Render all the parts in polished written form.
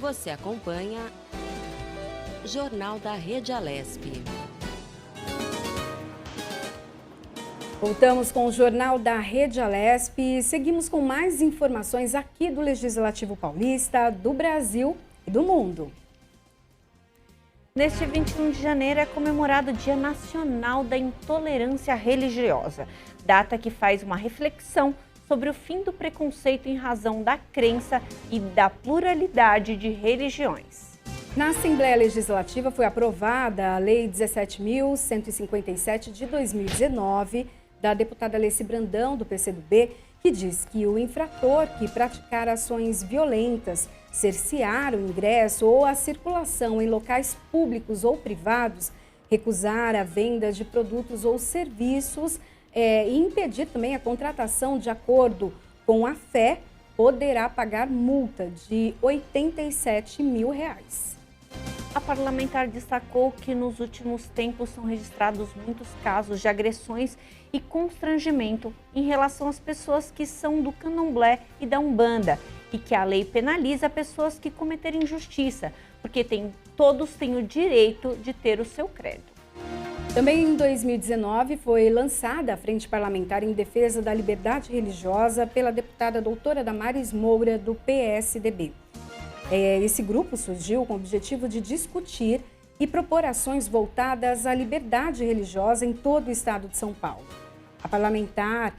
Você acompanha Jornal da Rede Alesp. Voltamos com o Jornal da Rede Alesp e seguimos com mais informações aqui do Legislativo Paulista, do Brasil e do mundo. Neste 21 de janeiro é comemorado o Dia Nacional da Intolerância Religiosa, data que faz uma reflexão sobre o fim do preconceito em razão da crença e da pluralidade de religiões. Na Assembleia Legislativa foi aprovada a Lei 17.157 de 2019, da deputada Alessi Brandão, do PCdoB, que diz que o infrator que praticar ações violentas, cercear o ingresso ou a circulação em locais públicos ou privados, recusar a venda de produtos ou serviços e impedir também a contratação de acordo com a fé, poderá pagar multa de R$ 87 mil. A parlamentar destacou que nos últimos tempos são registrados muitos casos de agressões e constrangimento em relação às pessoas que são do candomblé e da umbanda e que a lei penaliza pessoas que cometerem injustiça, porque todos têm o direito de ter o seu credo. Também em 2019 foi lançada a Frente Parlamentar em Defesa da Liberdade Religiosa pela deputada doutora Damares Moura, do PSDB. Esse grupo surgiu com o objetivo de discutir e propor ações voltadas à liberdade religiosa em todo o estado de São Paulo. A parlamentar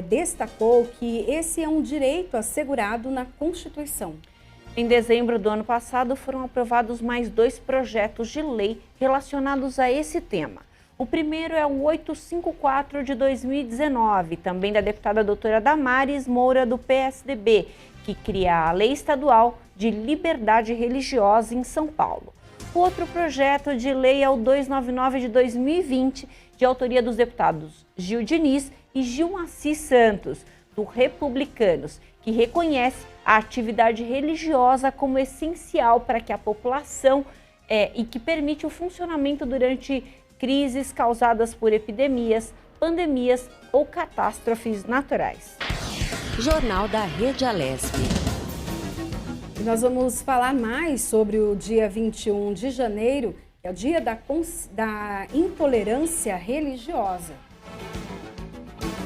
destacou que esse é um direito assegurado na Constituição. Em dezembro do ano passado, foram aprovados mais 2 projetos de lei relacionados a esse tema. O primeiro é o 854 de 2019, também da deputada doutora Damares Moura, do PSDB, que cria a Lei Estadual de Liberdade Religiosa em São Paulo. O outro projeto de lei é o 299 de 2020, de autoria dos deputados Gil Diniz e Gilmaci Santos, do Republicanos, que reconhece a atividade religiosa como essencial para que a população e que permite o funcionamento durante crises causadas por epidemias, pandemias ou catástrofes naturais. Jornal da Rede Alesp. E nós vamos falar mais sobre o dia 21 de janeiro, que é o dia da intolerância religiosa.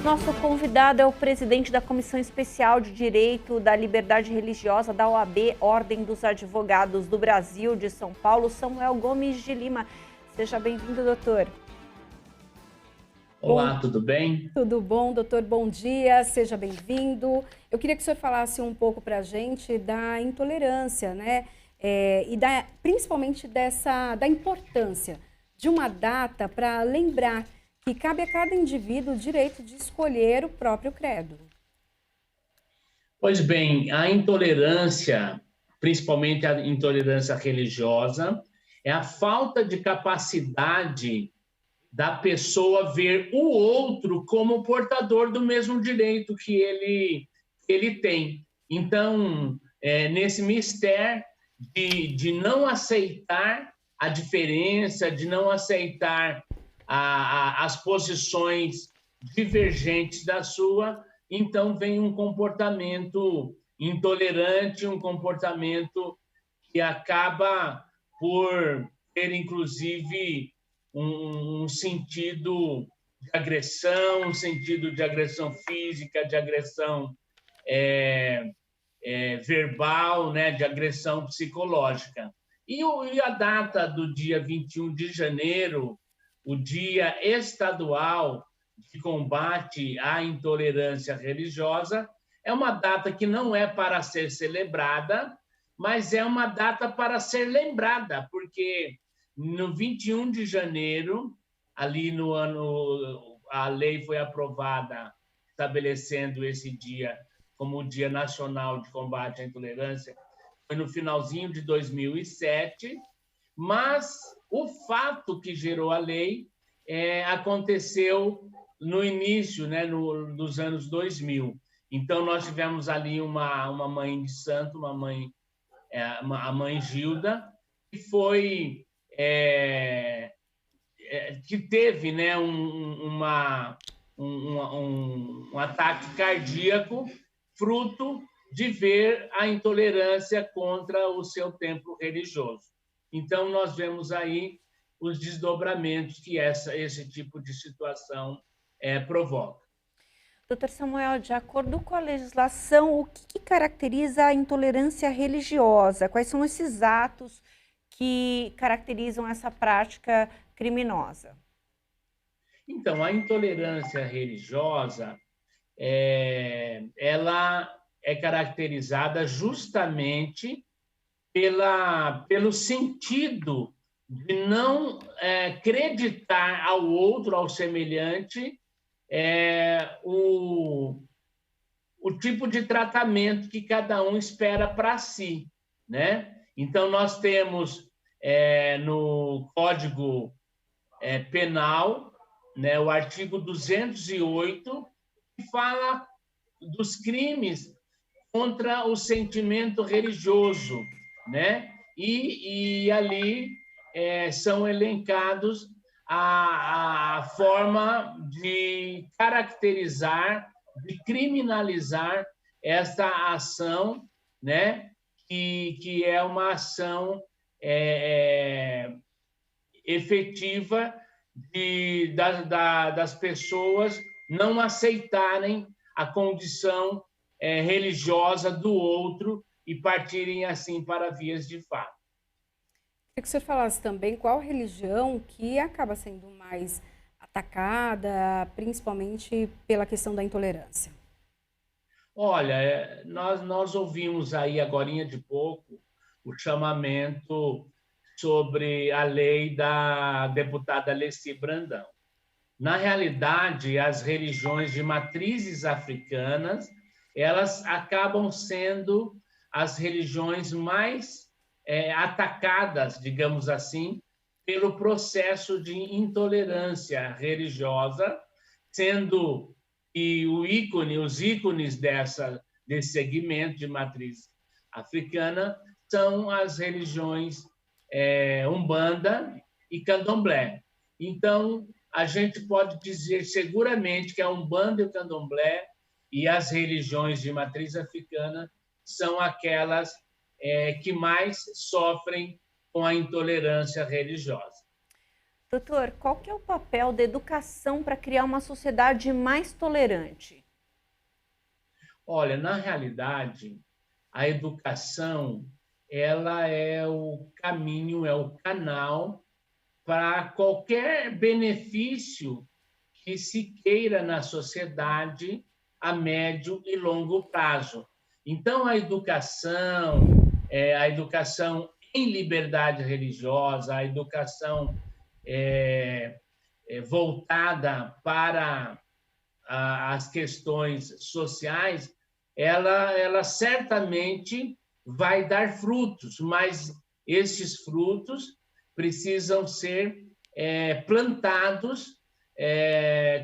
Nosso convidado é o presidente da Comissão Especial de Direito da Liberdade Religiosa da OAB, Ordem dos Advogados do Brasil de São Paulo, Samuel Gomes de Lima. Seja bem-vindo, doutor. Olá, tudo bem? Tudo bom, doutor? Bom dia, seja bem-vindo. Eu queria que o senhor falasse um pouco para a gente da intolerância, né? Principalmente da importância de uma data para lembrar que cabe a cada indivíduo o direito de escolher o próprio credo. Pois bem, a intolerância, principalmente a intolerância religiosa, é a falta de capacidade da pessoa ver o outro como portador do mesmo direito que ele tem. Então, nesse mistério de não aceitar a diferença, de não aceitar as posições divergentes da sua, então vem um comportamento intolerante, um comportamento que acaba por ter, inclusive, um sentido de agressão, um sentido de agressão física, de agressão verbal, né, de agressão psicológica. E a data do dia 21 de janeiro, o Dia Estadual de Combate à Intolerância Religiosa, é uma data que não é para ser celebrada, mas é uma data para ser lembrada, porque no 21 de janeiro, ali no ano, a lei foi aprovada estabelecendo esse dia como o Dia Nacional de Combate à Intolerância, foi no finalzinho de 2007, mas o fato que gerou a lei aconteceu no início, né, dos anos 2000. Então, nós tivemos ali uma mãe de santo, a mãe Gilda, que foi que teve, né, um ataque cardíaco fruto de ver a intolerância contra o seu templo religioso. Então, nós vemos aí os desdobramentos que esse tipo de situação provoca. Doutor Samuel, de acordo com a legislação, o que caracteriza a intolerância religiosa? Quais são esses atos que caracterizam essa prática criminosa? Então, a intolerância religiosa, ela é caracterizada justamente pelo sentido de não acreditar ao outro, ao semelhante, o tipo de tratamento que cada um espera para si, né? Então, nós temos no Código Penal, né, o artigo 208, que fala dos crimes contra o sentimento religioso, né? E ali são elencados a forma de caracterizar, de criminalizar esta ação, né? Que é uma ação efetiva das pessoas não aceitarem a condição religiosa do outro e partirem assim para vias de fato. Queria que o senhor falasse também qual religião que acaba sendo mais atacada, principalmente pela questão da intolerância. Olha, nós ouvimos aí agorinha de pouco o chamamento sobre a lei da deputada Alessi Brandão. Na realidade, as religiões de matrizes africanas, elas acabam sendo as religiões mais atacadas, digamos assim, pelo processo de intolerância religiosa, sendo que os ícones desse segmento de matriz africana são as religiões Umbanda e Candomblé. Então, a gente pode dizer seguramente que a Umbanda e o Candomblé e as religiões de matriz africana são aquelas que mais sofrem com a intolerância religiosa. Doutor, qual que é o papel da educação para criar uma sociedade mais tolerante? Olha, na realidade, a educação ela é o caminho, é o canal para qualquer benefício que se queira na sociedade a médio e longo prazo. Então, a educação em liberdade religiosa, a educação voltada para as questões sociais, ela certamente vai dar frutos, mas estes frutos precisam ser plantados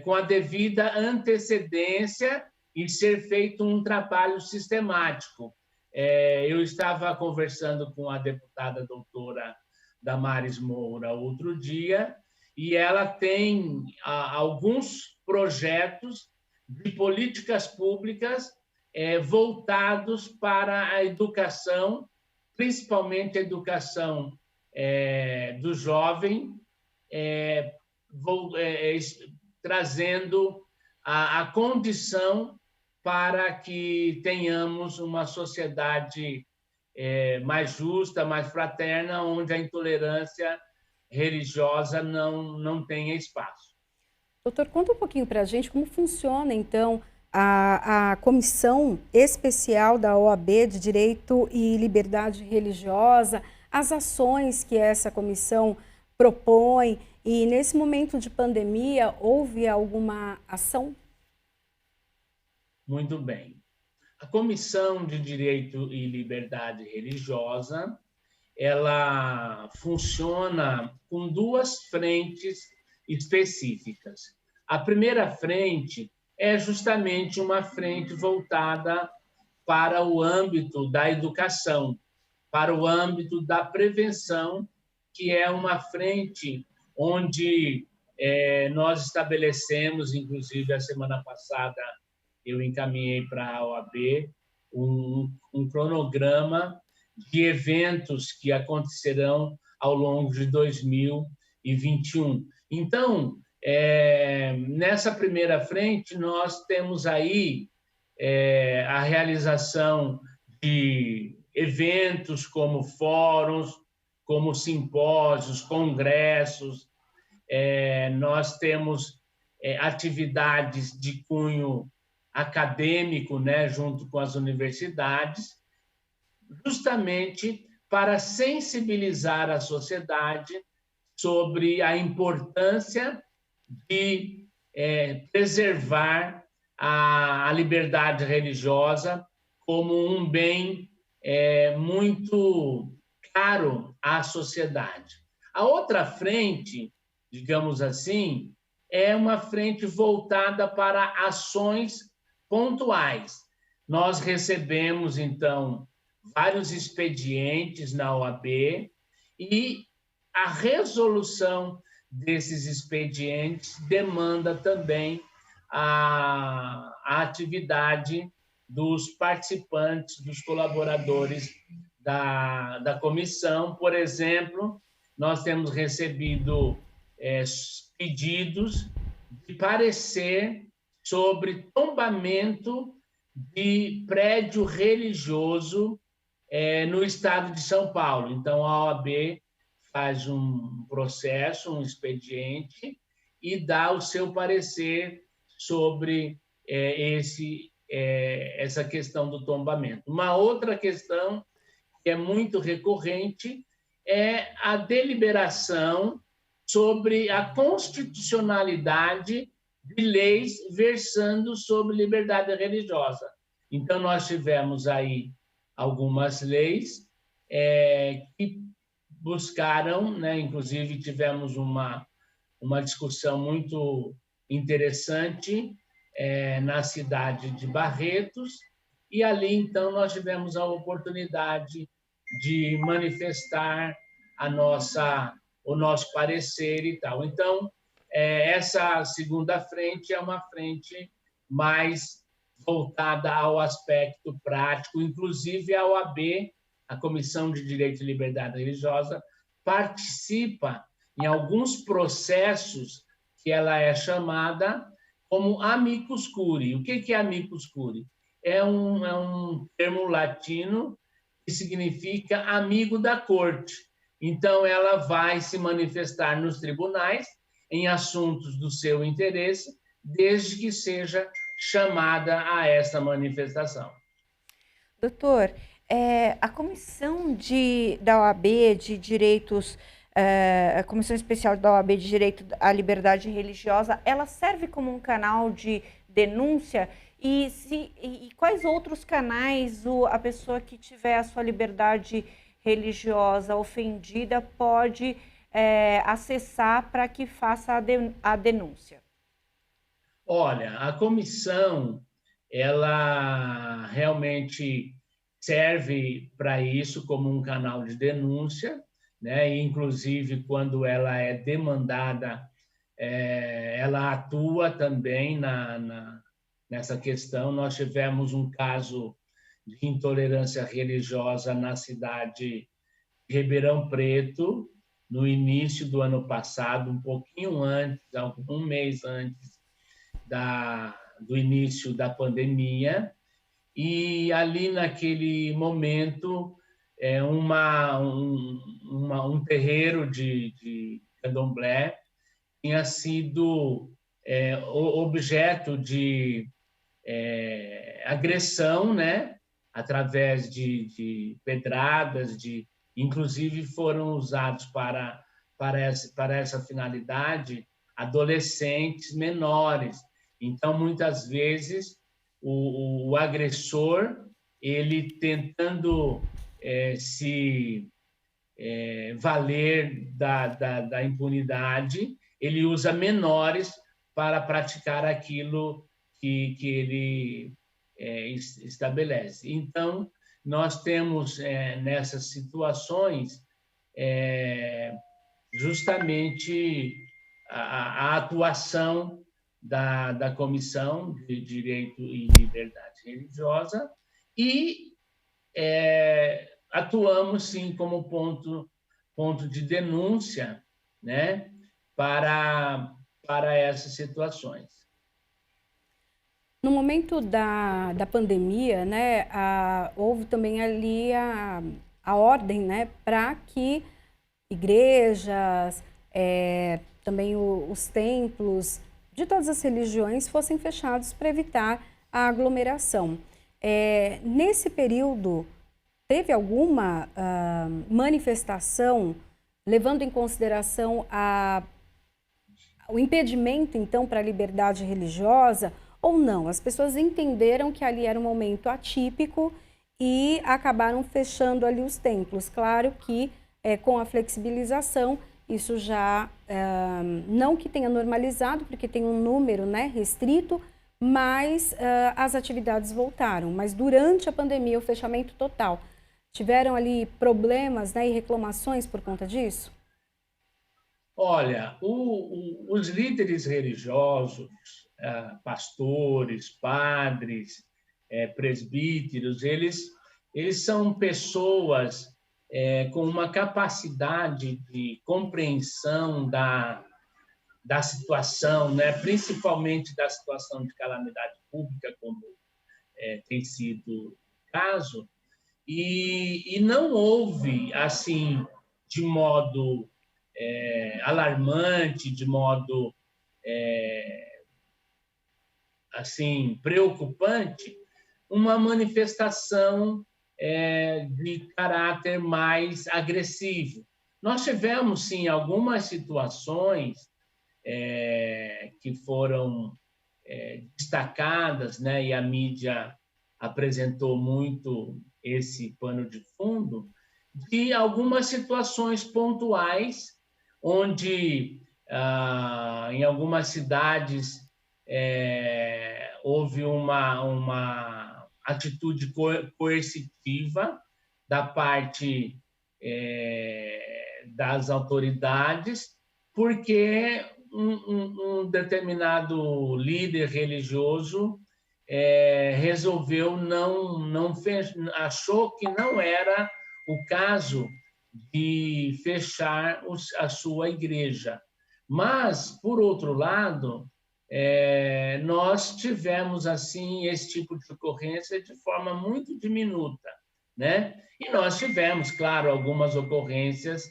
com a devida antecedência e ser feito um trabalho sistemático. Eu estava conversando com a deputada doutora Damares Moura outro dia, e ela tem alguns projetos de políticas públicas voltados para a educação, principalmente a educação do jovem, trazendo a condição para que tenhamos uma sociedade mais justa, mais fraterna, onde a intolerância religiosa não tenha espaço. Doutor, conta um pouquinho para a gente como funciona, então, a Comissão Especial da OAB de Direito e Liberdade Religiosa, as ações que essa comissão propõe, e nesse momento de pandemia, houve alguma ação? Muito bem. A Comissão de Direito e Liberdade Religiosa, ela funciona com duas frentes específicas. A primeira frente é justamente uma frente voltada para o âmbito da educação, para o âmbito da prevenção, que é uma frente onde nós estabelecemos, inclusive a semana passada eu encaminhei para a OAB um cronograma de eventos que acontecerão ao longo de 2021. Então, nessa primeira frente, nós temos aí a realização de eventos como fóruns, como simpósios, congressos. Nós temos atividades de cunho acadêmico, né, junto com as universidades, justamente para sensibilizar a sociedade sobre a importância de preservar a liberdade religiosa como um bem muito caro à sociedade. A outra frente, digamos assim, é uma frente voltada para ações pontuais. Nós recebemos, então, vários expedientes na OAB e a resolução desses expedientes demanda também a atividade dos participantes, dos colaboradores da comissão. Por exemplo, nós temos recebido pedidos de parecer sobre tombamento de prédio religioso no estado de São Paulo. Então, a OAB faz um processo, um expediente, e dá o seu parecer sobre essa questão do tombamento. Uma outra questão que é muito recorrente é a deliberação sobre a constitucionalidade de leis versando sobre liberdade religiosa. Então, nós tivemos aí algumas leis que buscaram, né, inclusive tivemos uma discussão muito interessante na cidade de Barretos, e ali, então, nós tivemos a oportunidade de manifestar o nosso parecer e tal. Então, essa segunda frente é uma frente mais voltada ao aspecto prático, inclusive a OAB, a Comissão de Direito e Liberdade Religiosa, participa em alguns processos que ela é chamada como amicus curiae. O que é amicus curiae? É um termo latino que significa amigo da corte. Então, ela vai se manifestar nos tribunais em assuntos do seu interesse, desde que seja chamada a essa manifestação. Doutor, a comissão da OAB de direitos, a Comissão Especial da OAB de Direito à Liberdade Religiosa, ela serve como um canal de denúncia? E quais outros canais a pessoa que tiver a sua liberdade religiosa ofendida pode acessar para que faça a denúncia? Olha, a comissão, ela realmente serve para isso como um canal de denúncia, né? E, inclusive, quando ela é demandada, ela atua também nessa questão. Nós tivemos um caso de intolerância religiosa na cidade de Ribeirão Preto, no início do ano passado, um pouquinho antes, um mês antes do início da pandemia, e ali naquele momento um terreiro de candomblé tinha sido objeto de agressão, né, através de pedradas, inclusive foram usados para essa finalidade adolescentes menores. Então, muitas vezes, o agressor, ele tentando se valer da impunidade, ele usa menores para praticar aquilo que ele estabelece. Então, nós temos nessas situações justamente a atuação da Comissão de Direito e Liberdade Religiosa e atuamos, sim, como ponto de denúncia, né, para essas situações. No momento da pandemia, né, houve também ali a ordem, né, para que igrejas, também os templos de todas as religiões fossem fechados para evitar a aglomeração. Nesse período, teve alguma manifestação levando em consideração o impedimento, então, para a liberdade religiosa, ou não? As pessoas entenderam que ali era um momento atípico e acabaram fechando ali os templos. Claro que com a flexibilização, isso já, não que tenha normalizado, porque tem um número, né, restrito, mas as atividades voltaram. Mas durante a pandemia, o fechamento total, tiveram ali problemas, né, e reclamações por conta disso? Olha, os líderes religiosos, pastores, padres, presbíteros, eles são pessoas com uma capacidade de compreensão da situação, né? Principalmente da situação de calamidade pública, como tem sido o caso, e não houve, assim, de modo alarmante, de modo assim preocupante, uma manifestação de caráter mais agressivo. Nós tivemos, sim, algumas situações que foram destacadas, né, e a mídia apresentou muito esse pano de fundo, de algumas situações pontuais, onde, em algumas cidades, houve uma atitude coercitiva da parte das autoridades, porque um determinado líder religioso resolveu achou que não era o caso de fechar a sua igreja. Mas, por outro lado, nós tivemos assim esse tipo de ocorrência de forma muito diminuta, né? E nós tivemos, claro, algumas ocorrências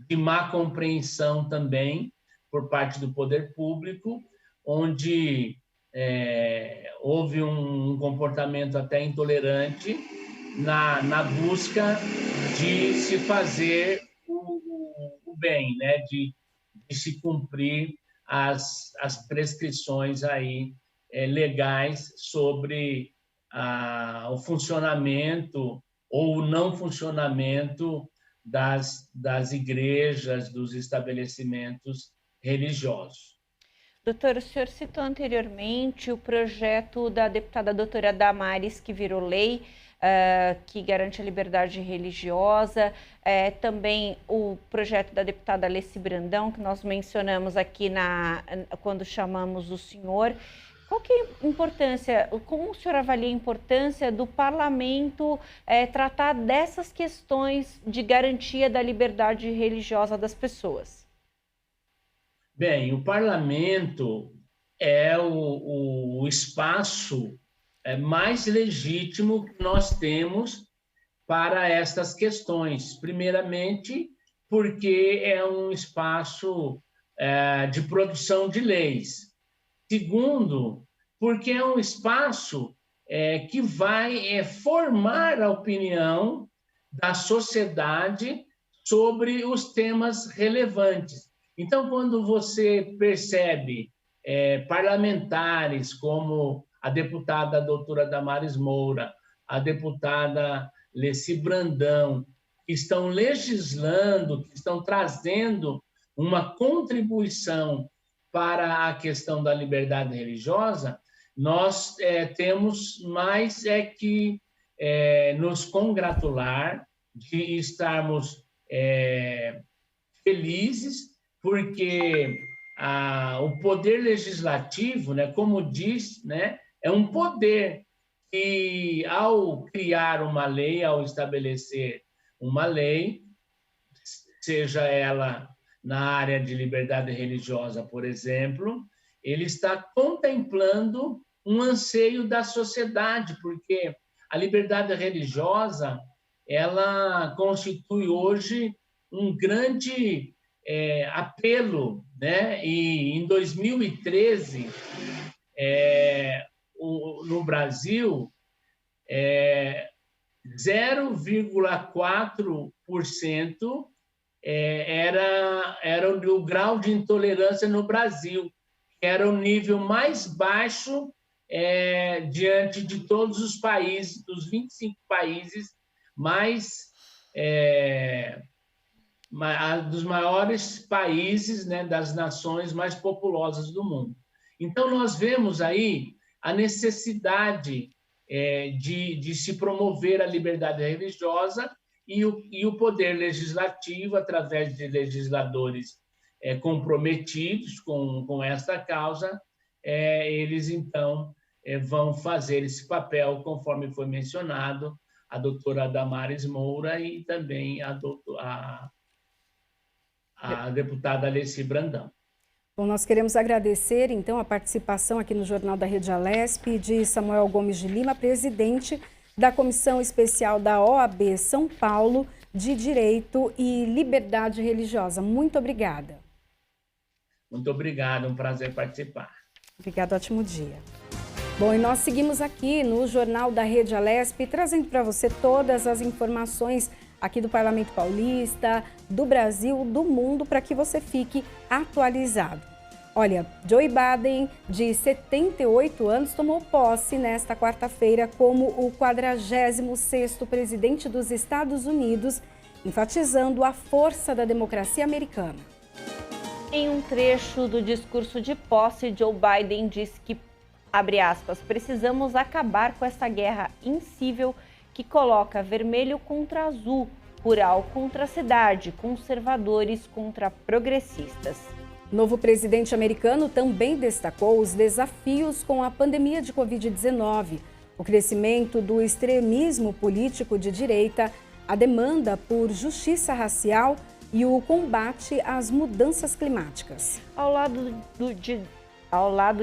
de má compreensão também por parte do poder público, onde houve um comportamento até intolerante na busca de se fazer o bem, né? De se cumprir as prescrições aí legais sobre o funcionamento ou o não funcionamento das igrejas, dos estabelecimentos religiosos. Doutor, o senhor citou anteriormente o projeto da deputada doutora Damares, que virou lei, que garante a liberdade religiosa, também o projeto da deputada Alessi Brandão, que nós mencionamos aqui quando chamamos o senhor. Qual que é a importância, como o senhor avalia a importância do parlamento tratar dessas questões de garantia da liberdade religiosa das pessoas? Bem, o parlamento é o espaço mais legítimo que nós temos para estas questões. Primeiramente, porque é um espaço de produção de leis. Segundo, porque é um espaço que vai formar a opinião da sociedade sobre os temas relevantes. Então, quando você percebe parlamentares como a deputada doutora Damares Moura, a deputada Alessi Brandão, que estão legislando, que estão trazendo uma contribuição para a questão da liberdade religiosa, nós temos mais que nos congratular de estarmos felizes, porque o poder legislativo, né, como diz, né, é um poder que, ao criar uma lei, ao estabelecer uma lei, seja ela na área de liberdade religiosa, por exemplo, ele está contemplando um anseio da sociedade, porque a liberdade religiosa ela constitui hoje um grande apelo, né? E em 2013, no Brasil, 0,4% era o grau de intolerância no Brasil, que era o nível mais baixo diante de todos os países, dos 25 países dos maiores países, né, das nações mais populosas do mundo. Então, nós vemos aí a necessidade de se promover a liberdade religiosa e o poder legislativo, através de legisladores comprometidos com esta causa, eles, então, vão fazer esse papel, conforme foi mencionado, a doutora Damares Moura e também a deputada Alessi Brandão. Bom, nós queremos agradecer, então, a participação aqui no Jornal da Rede Alesp de Samuel Gomes de Lima, presidente da Comissão Especial da OAB São Paulo de Direito e Liberdade Religiosa. Muito obrigada. Muito obrigado, um prazer participar. Obrigada, ótimo dia. Bom, e nós seguimos aqui no Jornal da Rede Alesp, trazendo para você todas as informações aqui do Parlamento Paulista, do Brasil, do mundo, para que você fique atualizado. Olha, Joe Biden, de 78 anos, tomou posse nesta quarta-feira como o 46º presidente dos Estados Unidos, enfatizando a força da democracia americana. Em um trecho do discurso de posse, Joe Biden disse que, abre aspas, precisamos acabar com essa guerra incível que coloca vermelho contra azul, rural contra cidade, conservadores contra progressistas. O novo presidente americano também destacou os desafios com a pandemia de Covid-19, o crescimento do extremismo político de direita, a demanda por justiça racial e o combate às mudanças climáticas. Ao lado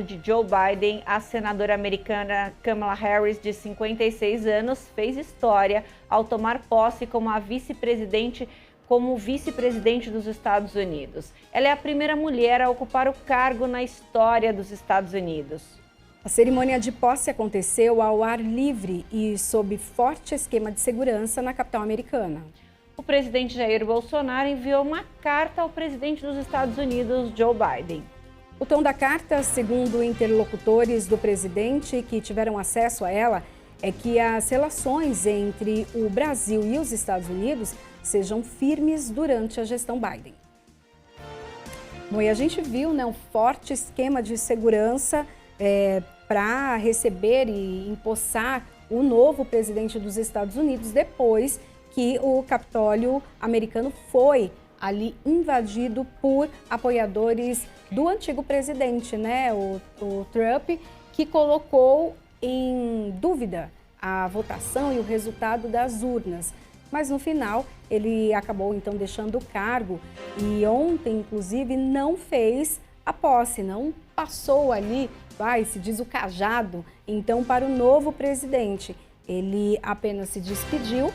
de Joe Biden, a senadora americana Kamala Harris, de 56 anos, fez história ao tomar posse como vice-presidente dos Estados Unidos. Ela é a primeira mulher a ocupar o cargo na história dos Estados Unidos. A cerimônia de posse aconteceu ao ar livre e sob forte esquema de segurança na capital americana. O presidente Jair Bolsonaro enviou uma carta ao presidente dos Estados Unidos, Joe Biden. O tom da carta, segundo interlocutores do presidente que tiveram acesso a ela, é que as relações entre o Brasil e os Estados Unidos sejam firmes durante a gestão Biden. Bom, e a gente viu, né, um forte esquema de segurança para receber e empossar o novo presidente dos Estados Unidos depois que o Capitólio americano foi ali invadido por apoiadores do antigo presidente, né, o Trump, que colocou em dúvida a votação e o resultado das urnas. Mas no final ele acabou então deixando o cargo e ontem, inclusive, não fez a posse, não passou ali, se diz o cajado, então para o novo presidente. Ele apenas se despediu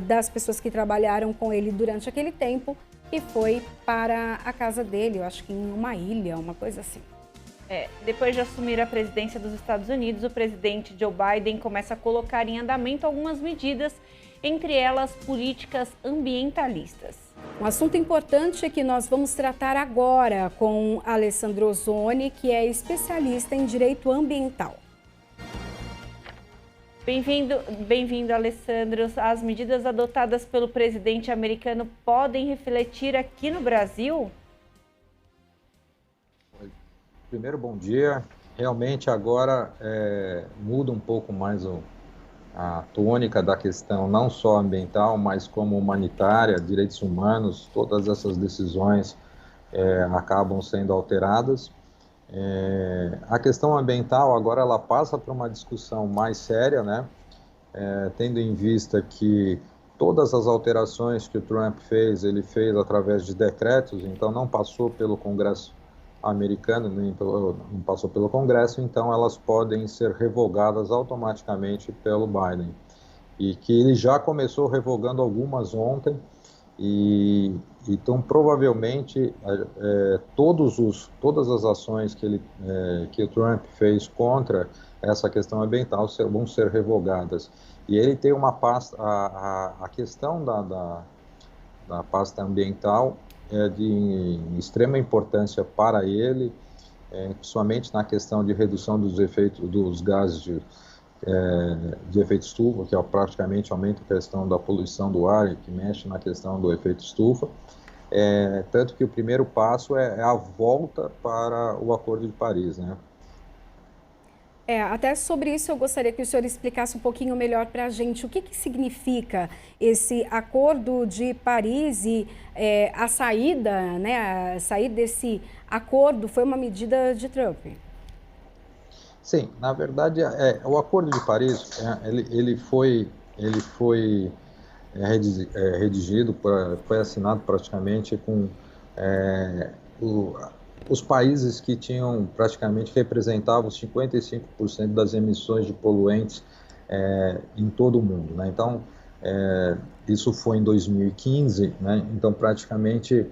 das pessoas que trabalharam com ele durante aquele tempo e foi para a casa dele, eu acho que em uma ilha, uma coisa assim. Depois de assumir a presidência dos Estados Unidos, o presidente Joe Biden começa a colocar em andamento algumas medidas, entre elas políticas ambientalistas. Um assunto importante que nós vamos tratar agora com Alessandro Ozzoni, que é especialista em direito ambiental. Bem-vindo, Alessandro. As medidas adotadas pelo presidente americano podem refletir aqui no Brasil? Primeiro, bom dia. Realmente agora muda um pouco mais a tônica da questão, não só ambiental, mas como humanitária, direitos humanos, todas essas decisões acabam sendo alteradas. A questão ambiental agora ela passa para uma discussão mais séria, né? Tendo em vista que todas as alterações que o Trump fez, ele fez através de decretos, então não passou pelo Congresso americano, não passou pelo Congresso, então elas podem ser revogadas automaticamente pelo Biden. E que ele já começou revogando algumas ontem, e então provavelmente todas as ações que o Trump fez contra essa questão ambiental vão ser revogadas. E ele tem uma pasta, a questão da pasta ambiental é de extrema importância para ele, principalmente na questão de redução dos efeitos dos gases de efeito estufa, que praticamente aumenta a questão da poluição do ar, que mexe na questão do efeito estufa. Tanto que o primeiro passo é a volta para o Acordo de Paris, né? Até sobre isso eu gostaria que o senhor explicasse um pouquinho melhor para a gente o que significa esse Acordo de Paris e a saída, né, a sair desse acordo foi uma medida de Trump. Sim, na verdade, o Acordo de Paris, ele foi redigido, foi assinado praticamente com os países que praticamente representavam 55% das emissões de poluentes em todo o mundo, né? Então, isso foi em 2015, né? Então praticamente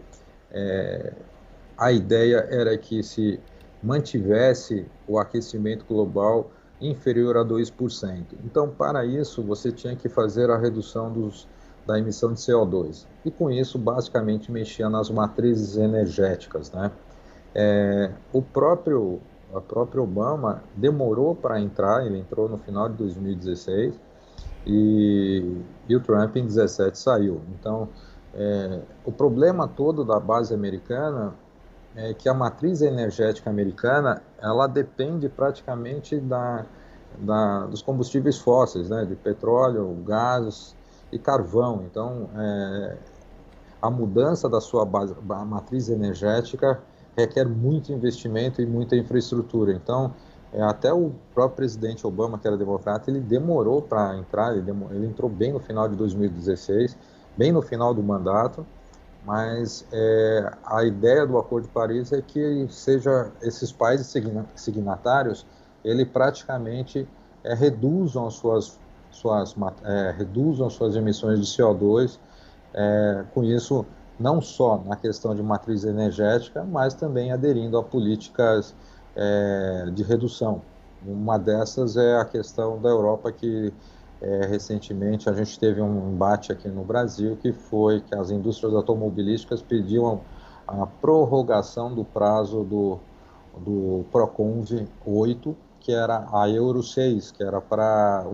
a ideia era que se mantivesse o aquecimento global inferior a 2%. Então, para isso, você tinha que fazer a redução da emissão de CO2. E com isso, basicamente, mexia nas matrizes energéticas, né? O próprio Obama demorou para entrar, ele entrou no final de 2016 e o Trump em 2017 saiu. Então, o problema todo da base americana é que a matriz energética americana, ela depende praticamente dos combustíveis fósseis, né, de petróleo, gás e carvão. Então, a mudança da sua matriz energética requer muito investimento e muita infraestrutura. Então, até o próprio presidente Obama, que era democrata, ele demorou para entrar, ele entrou bem no final de 2016, bem no final do mandato, mas a ideia do Acordo de Paris é que esses países signatários, ele praticamente reduzam as suas emissões de CO2, com isso não só na questão de matriz energética, mas também aderindo a políticas de redução. Uma dessas é a questão da Europa, que recentemente a gente teve um embate aqui no Brasil, que foi que as indústrias automobilísticas pediam a prorrogação do prazo do Proconv 8, que era a Euro 6, que era para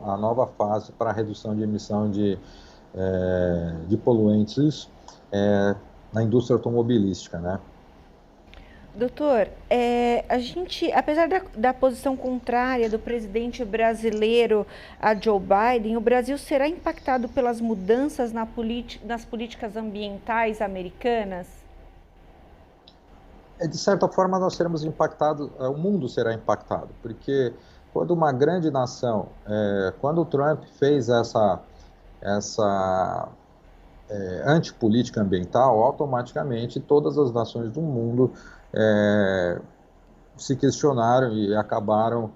a nova fase para a redução de emissão de poluentes na indústria automobilística, né? Doutor, a gente, apesar da posição contrária do presidente brasileiro a Joe Biden, o Brasil será impactado pelas mudanças nas políticas ambientais americanas? De certa forma, nós seremos impactados, o mundo será impactado, porque quando uma grande nação, quando o Trump fez essa antipolítica ambiental, automaticamente todas as nações do mundo se questionaram e acabaram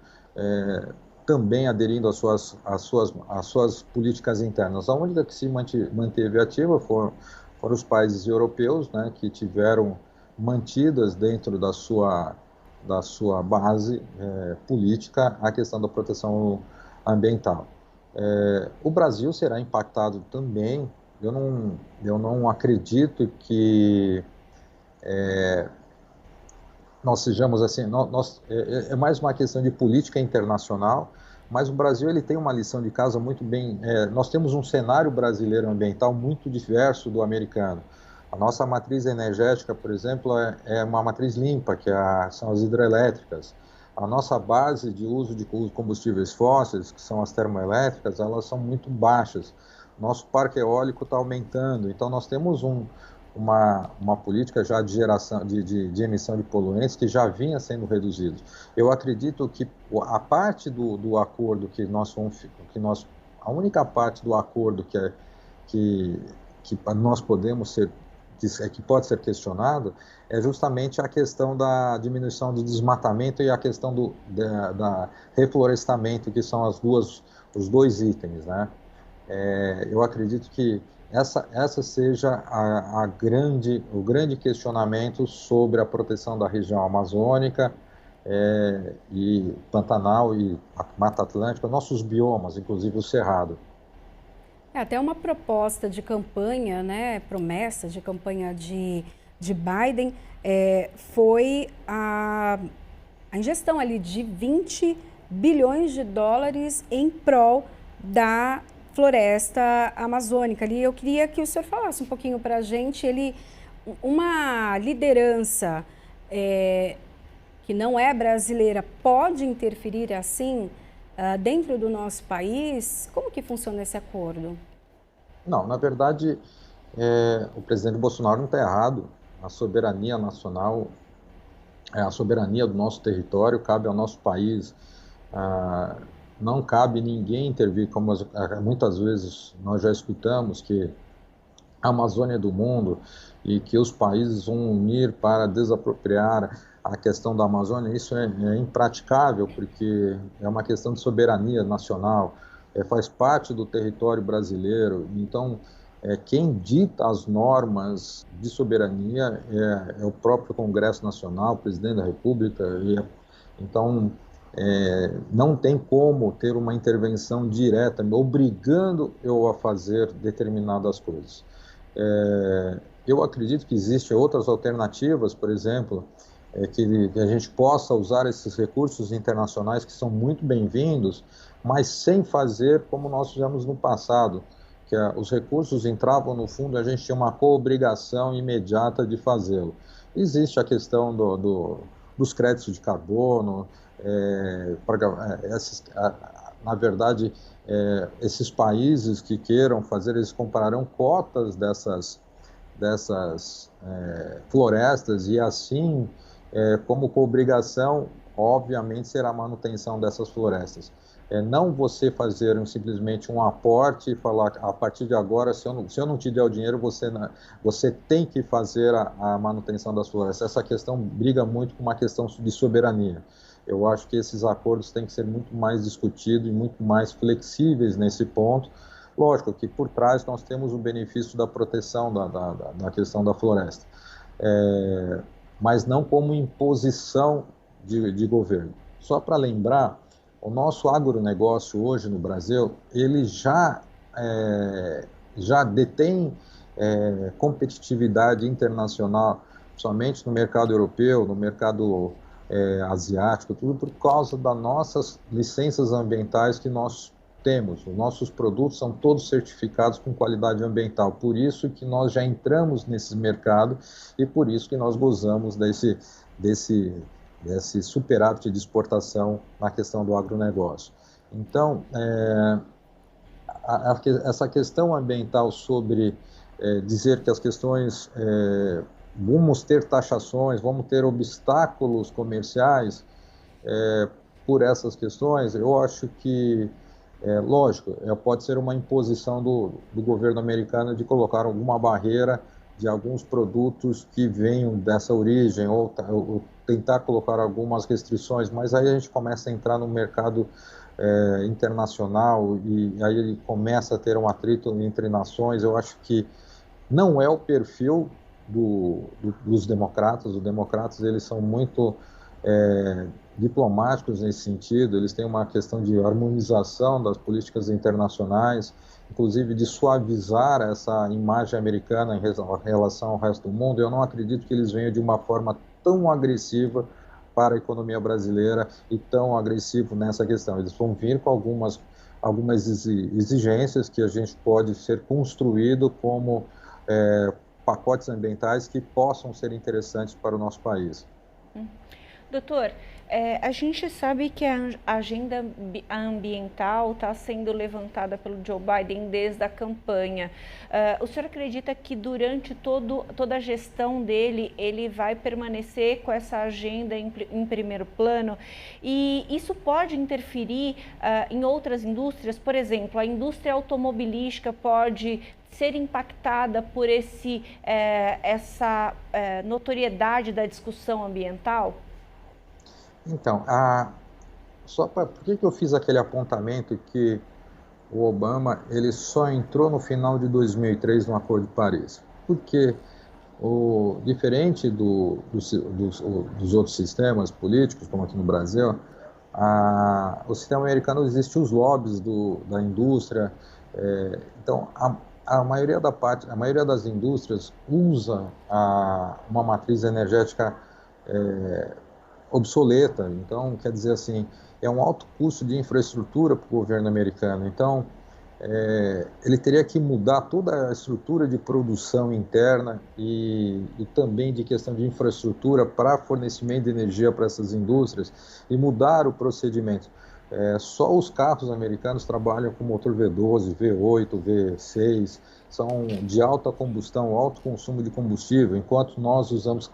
também aderindo às suas políticas internas. A única que se manteve ativa foram os países europeus, né, que tiveram mantidas dentro da sua base política a questão da proteção ambiental. O Brasil será impactado também. Eu não acredito que nós sejamos assim, é mais uma questão de política internacional, mas o Brasil ele tem uma lição de casa muito bem, nós temos um cenário brasileiro ambiental muito diverso do americano. A nossa matriz energética, por exemplo, é uma matriz limpa, que são as hidrelétricas. A nossa base de uso de combustíveis fósseis, que são as termoelétricas, elas são muito baixas. Nosso parque eólico está aumentando, então nós temos uma política já de geração de emissão de poluentes que já vinha sendo reduzida. Eu acredito que a parte do acordo a única parte do acordo que nós podemos ser, que pode ser questionado, é justamente a questão da diminuição do desmatamento e a questão da reflorestamento, que são os dois itens, né? Eu acredito que essa seja o grande questionamento sobre a proteção da região amazônica e Pantanal e a Mata Atlântica, nossos biomas, inclusive o Cerrado. Até uma proposta de campanha, né, promessa de campanha de Biden, foi a ingestão ali de 20 bilhões de dólares em prol da floresta amazônica. Ali eu queria que o senhor falasse um pouquinho para a gente, uma liderança que não é brasileira pode interferir assim dentro do nosso país? Como que funciona esse acordo? Não, na verdade, o presidente Bolsonaro não está errado. A soberania nacional, a soberania do nosso território cabe ao nosso país. Não cabe ninguém intervir, como muitas vezes nós já escutamos, que a Amazônia é do mundo e que os países vão unir para desapropriar a questão da Amazônia. Isso é impraticável, porque é uma questão de soberania nacional, faz parte do território brasileiro. Então, quem dita as normas de soberania é o próprio Congresso Nacional, o presidente da República. Então, não tem como ter uma intervenção direta, me obrigando eu a fazer determinadas coisas. Eu acredito que existem outras alternativas, por exemplo, que a gente possa usar esses recursos internacionais que são muito bem-vindos, mas sem fazer como nós fizemos no passado, que os recursos entravam no fundo e a gente tinha uma coobrigação imediata de fazê-lo. Existe a questão dos créditos de carbono, na verdade, esses países que queiram fazer, eles comprarão cotas dessas florestas e assim, como coobrigação, obviamente, será a manutenção dessas florestas. Não você fazer simplesmente um aporte e falar, a partir de agora, se eu não te der o dinheiro, você tem que fazer a manutenção das florestas. Essa questão briga muito com uma questão de soberania. Eu acho que esses acordos têm que ser muito mais discutidos e muito mais flexíveis nesse ponto. Lógico que por trás nós temos o benefício da proteção da questão da floresta, mas não como imposição de governo. Só para lembrar, o nosso agronegócio hoje no Brasil, ele já detém competitividade internacional, somente no mercado europeu, no mercado asiático, tudo por causa das nossas licenças ambientais que nós temos. Os nossos produtos são todos certificados com qualidade ambiental, por isso que nós já entramos nesse mercado e por isso que nós gozamos desse superávit de exportação na questão do agronegócio. Então, essa questão ambiental sobre dizer que as questões, vamos ter taxações, vamos ter obstáculos comerciais por essas questões, eu acho que, lógico, pode ser uma imposição do governo americano de colocar alguma barreira de alguns produtos que venham dessa origem, ou tentar colocar algumas restrições, mas aí a gente começa a entrar no mercado internacional e aí ele começa a ter um atrito entre nações. Eu acho que não é o perfil dos democratas. Os democratas, eles são muito diplomáticos nesse sentido, eles têm uma questão de harmonização das políticas internacionais, inclusive de suavizar essa imagem americana em relação ao resto do mundo. Eu não acredito que eles venham de uma forma tão agressiva para a economia brasileira e tão agressivo nessa questão. Eles vão vir com algumas exigências que a gente pode ser construído como pacotes ambientais que possam ser interessantes para o nosso país. Doutor, A gente sabe que a agenda ambiental está sendo levantada pelo Joe Biden desde a campanha. O senhor acredita que durante toda a gestão dele, ele vai permanecer com essa agenda em primeiro plano? E isso pode interferir em outras indústrias? Por exemplo, a indústria automobilística pode ser impactada por essa notoriedade da discussão ambiental? Então, por que eu fiz aquele apontamento que o Obama ele só entrou no final de 2003 no Acordo de Paris? Porque, diferente dos outros sistemas políticos, como aqui no Brasil, o sistema americano existe os lobbies da indústria. Então, a maioria das indústrias usa uma matriz energética obsoleta. Então, quer dizer assim, é um alto custo de infraestrutura para o governo americano. Então, ele teria que mudar toda a estrutura de produção interna e também de questão de infraestrutura para fornecimento de energia para essas indústrias e mudar o procedimento. Só os carros americanos trabalham com motor V12, V8, V6, são de alta combustão, alto consumo de combustível, enquanto nós usamos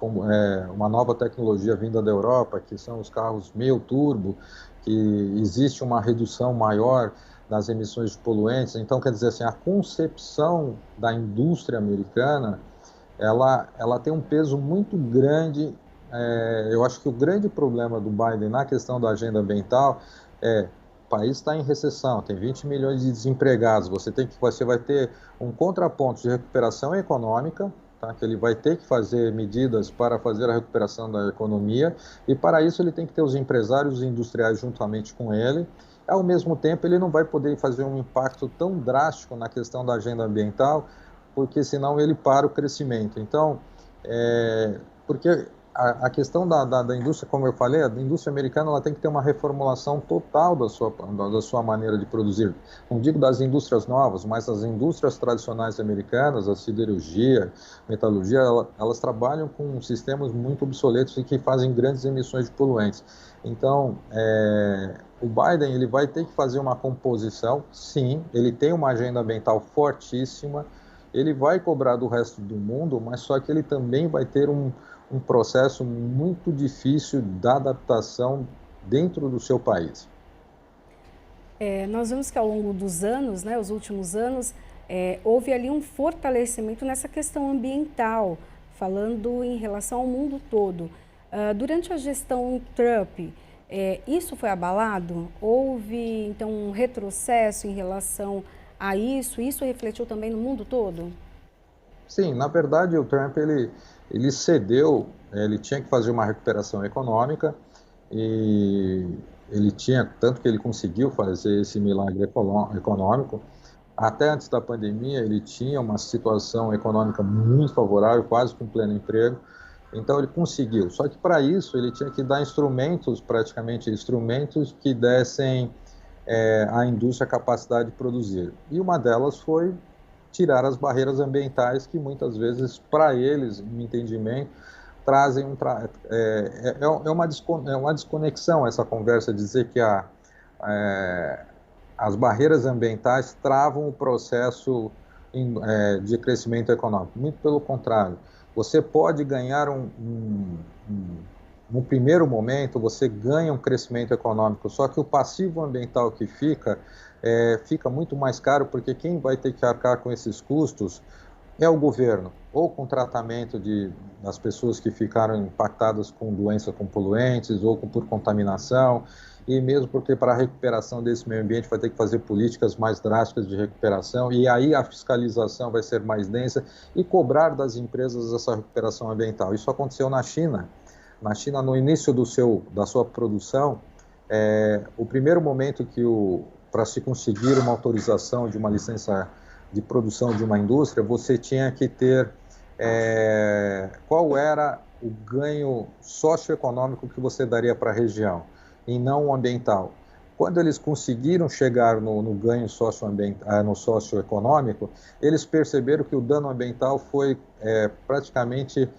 uma nova tecnologia vinda da Europa, que são os carros meio turbo, que existe uma redução maior nas emissões de poluentes. Então, quer dizer assim, a concepção da indústria americana, ela tem um peso muito grande. Eu acho que o grande problema do Biden na questão da agenda ambiental o país está em recessão, tem 20 milhões de desempregados, você vai ter um contraponto de recuperação econômica, tá? Que ele vai ter que fazer medidas para fazer a recuperação da economia, e para isso ele tem que ter os empresários industriais juntamente com ele. Ao mesmo tempo, ele não vai poder fazer um impacto tão drástico na questão da agenda ambiental, porque senão ele para o crescimento. Então, porque a questão da indústria, como eu falei, a indústria americana ela tem que ter uma reformulação total da sua maneira de produzir. Não digo das indústrias novas, mas as indústrias tradicionais americanas, a siderurgia, metalurgia, elas trabalham com sistemas muito obsoletos e que fazem grandes emissões de poluentes. Então, o Biden ele vai ter que fazer uma composição, sim, ele tem uma agenda ambiental fortíssima, ele vai cobrar do resto do mundo, mas só que ele também vai ter um processo muito difícil da adaptação dentro do seu país. Nós vemos que ao longo dos anos, os últimos anos, houve ali um fortalecimento nessa questão ambiental, falando em relação ao mundo todo. Durante a gestão Trump, isso foi abalado? Houve, então, um retrocesso em relação a isso? Isso refletiu também no mundo todo? Sim, na verdade, o Trump, ele cedeu, ele tinha que fazer uma recuperação econômica e tanto que ele conseguiu fazer esse milagre econômico. Até antes da pandemia, ele tinha uma situação econômica muito favorável, quase com pleno emprego, então ele conseguiu. Só que para isso ele tinha que dar instrumentos que dessem à indústria a capacidade de produzir. E uma delas foi tirar as barreiras ambientais que muitas vezes, para eles, no entendimento, trazem uma desconexão essa conversa de dizer que as barreiras ambientais travam o processo de crescimento econômico. Muito pelo contrário, você pode ganhar no primeiro momento, você ganha um crescimento econômico, só que o passivo ambiental que fica muito mais caro, porque quem vai ter que arcar com esses custos é o governo, ou com tratamento das pessoas que ficaram impactadas com doença com poluentes, ou por contaminação, e mesmo porque para a recuperação desse meio ambiente vai ter que fazer políticas mais drásticas de recuperação, e aí a fiscalização vai ser mais densa, e cobrar das empresas essa recuperação ambiental. Isso aconteceu na China. Na China, no início da sua produção, o primeiro momento para se conseguir uma autorização de uma licença de produção de uma indústria, você tinha que ter qual era o ganho socioeconômico que você daria para a região, e não o ambiental. Quando eles conseguiram chegar no ganho no socioeconômico, eles perceberam que o dano ambiental foi praticamente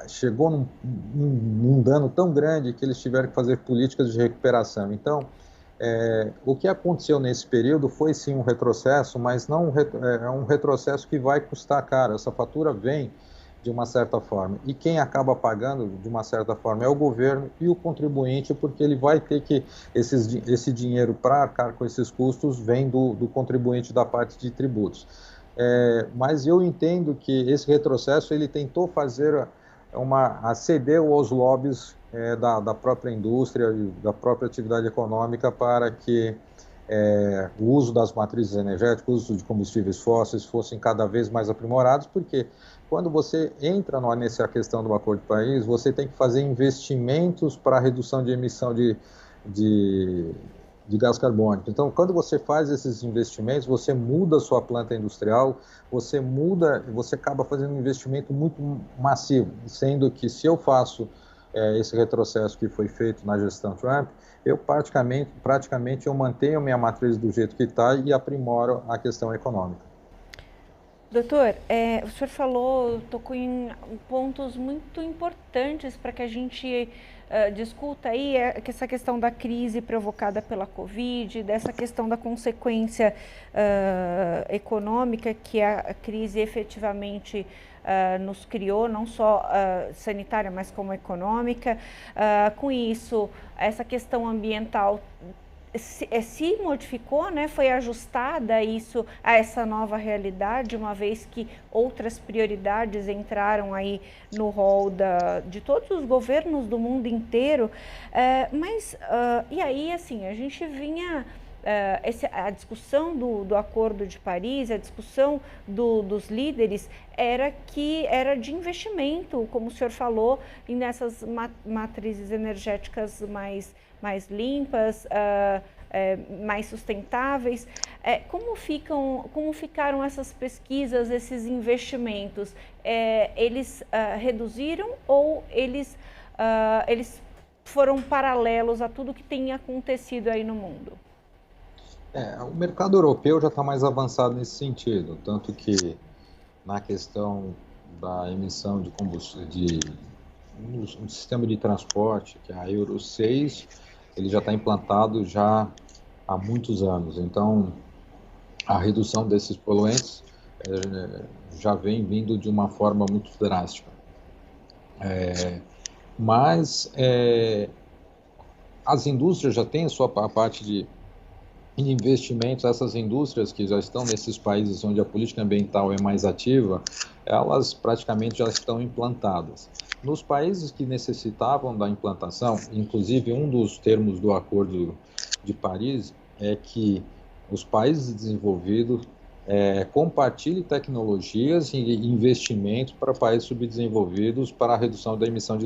chegou num dano tão grande que eles tiveram que fazer políticas de recuperação. Então, o que aconteceu nesse período foi sim um retrocesso, mas não é um retrocesso que vai custar caro. Essa fatura vem de uma certa forma. E quem acaba pagando, de uma certa forma, é o governo e o contribuinte, porque ele vai ter que, esse dinheiro para arcar com esses custos vem do contribuinte da parte de tributos. Mas eu entendo que esse retrocesso ele tentou fazer ceder aos lobbies da própria indústria e da própria atividade econômica para que o uso das matrizes energéticas, o uso de combustíveis fósseis fossem cada vez mais aprimorados, porque quando você entra nessa questão do Acordo de Paris, você tem que fazer investimentos para a redução de emissão de gás carbônico. Então, quando você faz esses investimentos, você muda a sua planta industrial, você acaba fazendo um investimento muito massivo, sendo que se eu faço esse retrocesso que foi feito na gestão Trump, eu praticamente eu mantenho minha matriz do jeito que está e aprimoro a questão econômica. Doutor, o senhor tocou em pontos muito importantes para que a gente discuta aí essa questão da crise provocada pela Covid, dessa questão da consequência econômica que a crise efetivamente nos criou, não só sanitária, mas como econômica. Com isso, essa questão ambiental se modificou, né? Foi ajustada a essa nova realidade, uma vez que outras prioridades entraram aí no rol de todos os governos do mundo inteiro. E aí, assim, a gente vinha... a discussão do Acordo de Paris, a discussão dos líderes era de investimento, como o senhor falou, nessas matrizes energéticas mais limpas, mais sustentáveis. Como ficaram essas pesquisas, esses investimentos? Eles reduziram ou eles foram paralelos a tudo que tem acontecido aí no mundo? O mercado europeu já está mais avançado nesse sentido, tanto que na questão da emissão de combustível, um sistema de transporte, que é a Euro 6, ele já está implantado já há muitos anos. Então, a redução desses poluentes já vem vindo de uma forma muito drástica. Mas as indústrias já têm a sua parte de investimentos. Essas indústrias que já estão nesses países onde a política ambiental é mais ativa, elas praticamente já estão implantadas. Nos países que necessitavam da implantação, inclusive um dos termos do Acordo de Paris é que os países desenvolvidos compartilhem tecnologias e investimentos para países subdesenvolvidos para a redução da emissão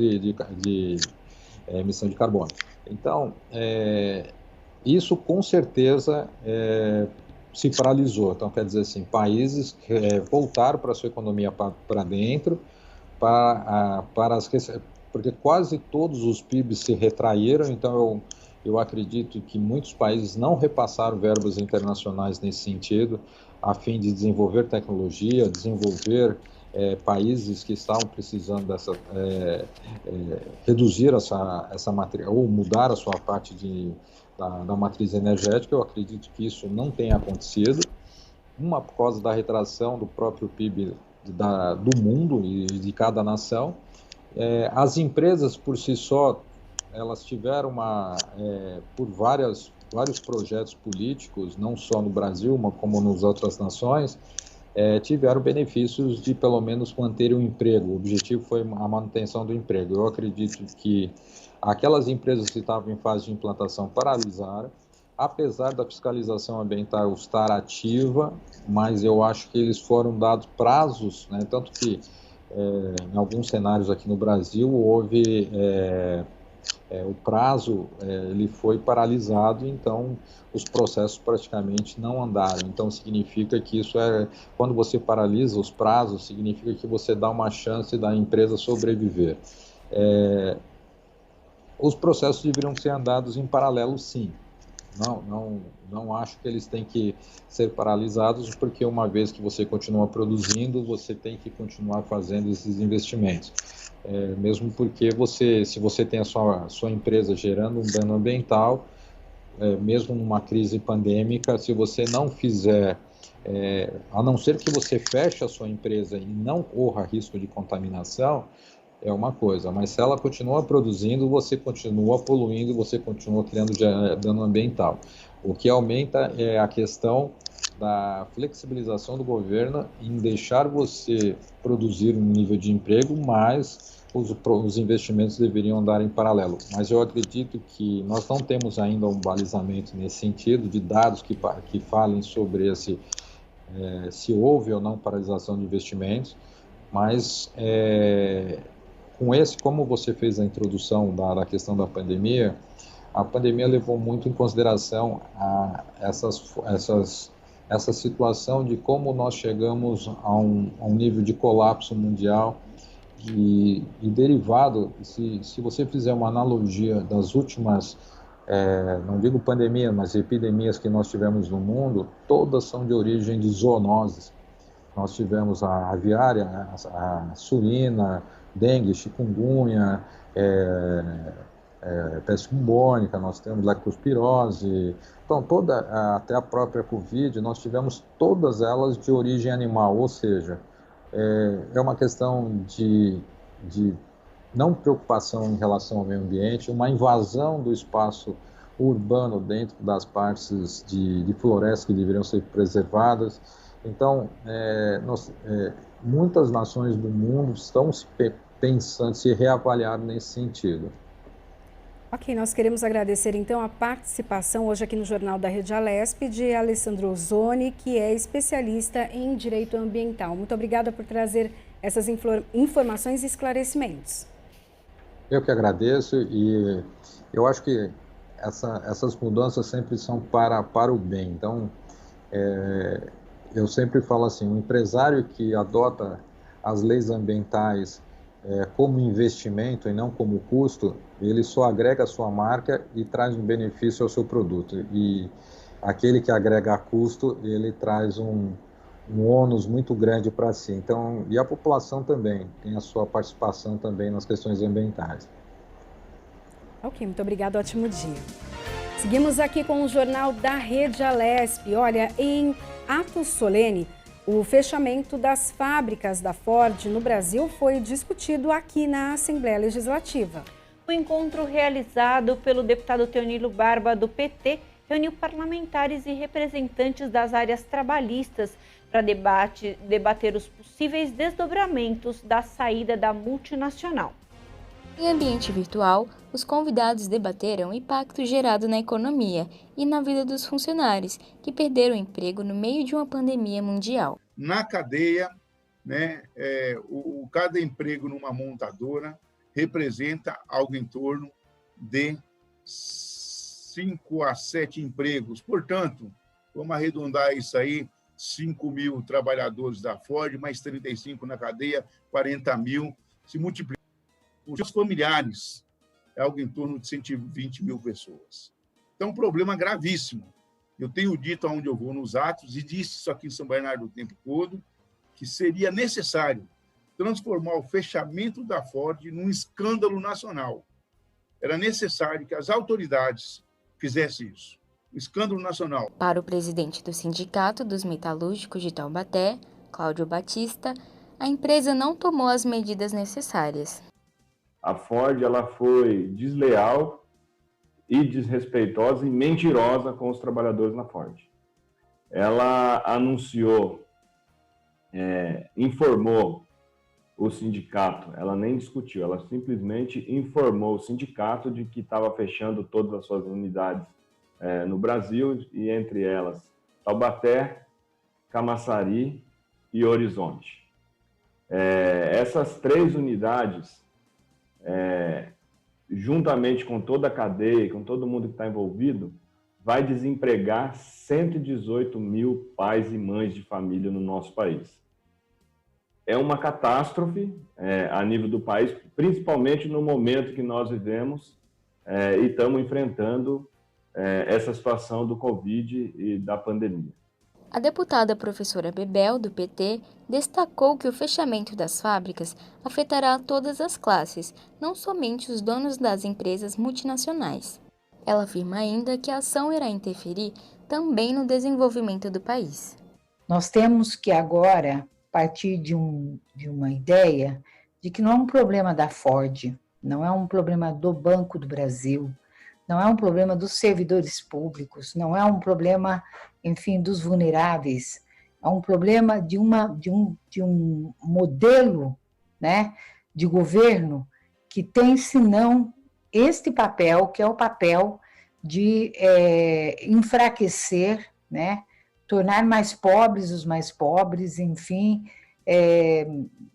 emissão de carbono. Então, isso com certeza se paralisou. Então, quer dizer assim, países voltaram para a sua economia para dentro, porque quase todos os PIBs se retraíram. Então, eu acredito que muitos países não repassaram verbas internacionais nesse sentido, a fim de desenvolver tecnologia, desenvolver países que estavam precisando reduzir essa matriz, ou mudar a sua parte da matriz energética. Eu acredito que isso não tenha acontecido, por causa da retração do próprio PIB do mundo e de cada nação. As empresas, por si só, elas tiveram por vários projetos políticos, não só no Brasil, mas como nas outras nações, tiveram benefícios de pelo menos manter o emprego. O objetivo foi a manutenção do emprego. Eu acredito que aquelas empresas que estavam em fase de implantação paralisaram, apesar da fiscalização ambiental estar ativa, mas eu acho que eles foram dados prazos, né? Tanto que em alguns cenários aqui no Brasil houve o prazo, ele foi paralisado, então os processos praticamente não andaram. Então significa que isso quando você paralisa os prazos, significa que você dá uma chance da empresa sobreviver. Os processos deveriam ser andados em paralelo, sim. não acho que eles têm que ser paralisados, porque uma vez que você continua produzindo, você tem que continuar fazendo esses investimentos. Mesmo porque se você tem a sua empresa gerando um dano ambiental, mesmo numa crise pandêmica, se você não fizer, a não ser que você feche a sua empresa e não corra risco de contaminação, é uma coisa, mas se ela continua produzindo, você continua poluindo, você continua criando dano ambiental. O que aumenta é a questão da flexibilização do governo em deixar você produzir um nível de emprego, mas os investimentos deveriam andar em paralelo. Mas eu acredito que nós não temos ainda um balizamento nesse sentido, de dados que falem sobre se houve ou não paralisação de investimentos, mas como você fez a introdução da questão da pandemia, a pandemia levou muito em consideração essa situação de como nós chegamos a um nível de colapso mundial e derivado, se você fizer uma analogia das últimas, não digo pandemia, mas epidemias que nós tivemos no mundo, todas são de origem de zoonoses. Nós tivemos a aviária, a suína, dengue, chikungunya, peste bubônica, nós temos leptospirose. Então, até a própria Covid, nós tivemos todas elas de origem animal, ou seja, é uma questão de não preocupação em relação ao meio ambiente, uma invasão do espaço urbano dentro das partes de florestas que deveriam ser preservadas. Então, muitas nações do mundo estão pensando, se reavaliar nesse sentido. Ok, nós queremos agradecer então a participação hoje aqui no Jornal da Rede Alesp de Alessandro Ozzoni, que é especialista em direito ambiental. Muito obrigada por trazer essas informações e esclarecimentos. Eu que agradeço e eu acho que essas mudanças sempre são para o bem. Então, eu sempre falo assim, o empresário que adota as leis ambientais como investimento e não como custo, ele só agrega a sua marca e traz um benefício ao seu produto. E aquele que agrega a custo, ele traz um ônus muito grande para si. Então, e a população também tem a sua participação também nas questões ambientais. Ok, muito obrigado, ótimo dia. Seguimos aqui com o Jornal da Rede Alesp. Olha, em ato solene, o fechamento das fábricas da Ford no Brasil foi discutido aqui na Assembleia Legislativa. O encontro realizado pelo deputado Teonilo Barba, do PT, reuniu parlamentares e representantes das áreas trabalhistas para debater os possíveis desdobramentos da saída da multinacional. Em ambiente virtual, os convidados debateram o impacto gerado na economia e na vida dos funcionários, que perderam o emprego no meio de uma pandemia mundial. Na cadeia, cada emprego numa montadora representa algo em torno de 5 a 7 empregos. Portanto, vamos arredondar isso aí, 5 mil trabalhadores da Ford, mais 35 na cadeia, 40 mil, se multiplica. Os seus familiares, é algo em torno de 120 mil pessoas. Então, um problema gravíssimo. Eu tenho dito aonde eu vou nos atos, e disse isso aqui em São Bernardo o tempo todo, que seria necessário transformar o fechamento da Ford num escândalo nacional. Era necessário que as autoridades fizessem isso. Um escândalo nacional. Para o presidente do Sindicato dos Metalúrgicos de Taubaté, Cláudio Batista, a empresa não tomou as medidas necessárias. A Ford ela foi desleal e desrespeitosa e mentirosa com os trabalhadores na Ford. Ela anunciou, informou o sindicato, ela nem discutiu, ela simplesmente informou o sindicato de que estava fechando todas as suas unidades no Brasil, e entre elas Taubaté, Camaçari e Horizonte. Essas 3 unidades, juntamente com toda a cadeia, com todo mundo que está envolvido, vai desempregar 118 mil pais e mães de família no nosso país. É uma catástrofe a nível do país, principalmente no momento que nós vivemos e estamos enfrentando essa situação do Covid e da pandemia. A deputada professora Bebel, do PT, destacou que o fechamento das fábricas afetará todas as classes, não somente os donos das empresas multinacionais. Ela afirma ainda que a ação irá interferir também no desenvolvimento do país. Nós temos que agora partir de uma ideia de que não é um problema da Ford, não é um problema do Banco do Brasil, não é um problema dos servidores públicos, não é um problema, enfim, dos vulneráveis, é um problema de um modelo, né, de governo que tem, senão, este papel, que é o papel de enfraquecer, né, tornar mais pobres os mais pobres, enfim,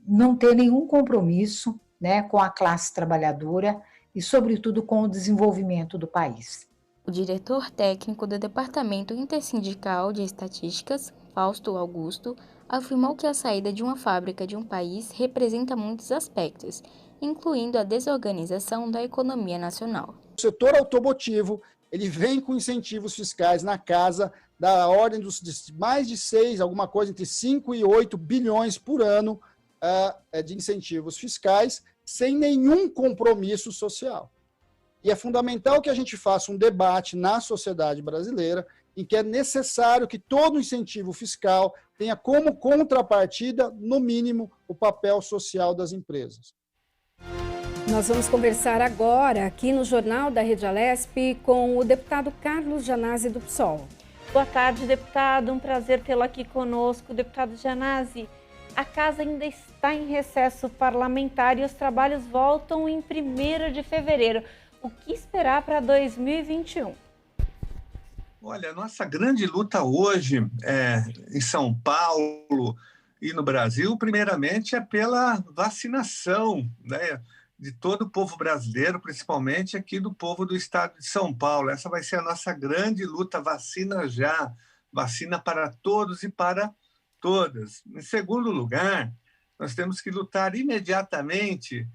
não ter nenhum compromisso, né, com a classe trabalhadora e, sobretudo, com o desenvolvimento do país. O diretor técnico do Departamento Intersindical de Estatísticas, Fausto Augusto, afirmou que a saída de uma fábrica de um país representa muitos aspectos, incluindo a desorganização da economia nacional. O setor automotivo, ele vem com incentivos fiscais na casa da ordem de mais de 6, alguma coisa entre 5 e 8 bilhões por ano de incentivos fiscais, sem nenhum compromisso social. E é fundamental que a gente faça um debate na sociedade brasileira em que é necessário que todo incentivo fiscal tenha como contrapartida, no mínimo, o papel social das empresas. Nós vamos conversar agora, aqui no Jornal da Rede Alesp, com o deputado Carlos Janazzi, do PSOL. Boa tarde, deputado. Um prazer tê-lo aqui conosco. Deputado Janazzi, a casa ainda está em recesso parlamentar e os trabalhos voltam em 1º de fevereiro. O que esperar para 2021? Olha, a nossa grande luta hoje em São Paulo e no Brasil, primeiramente, é pela vacinação, né, de todo o povo brasileiro, principalmente aqui do povo do estado de São Paulo. Essa vai ser a nossa grande luta, vacina já, vacina para todos e para todas. Em segundo lugar, nós temos que lutar imediatamente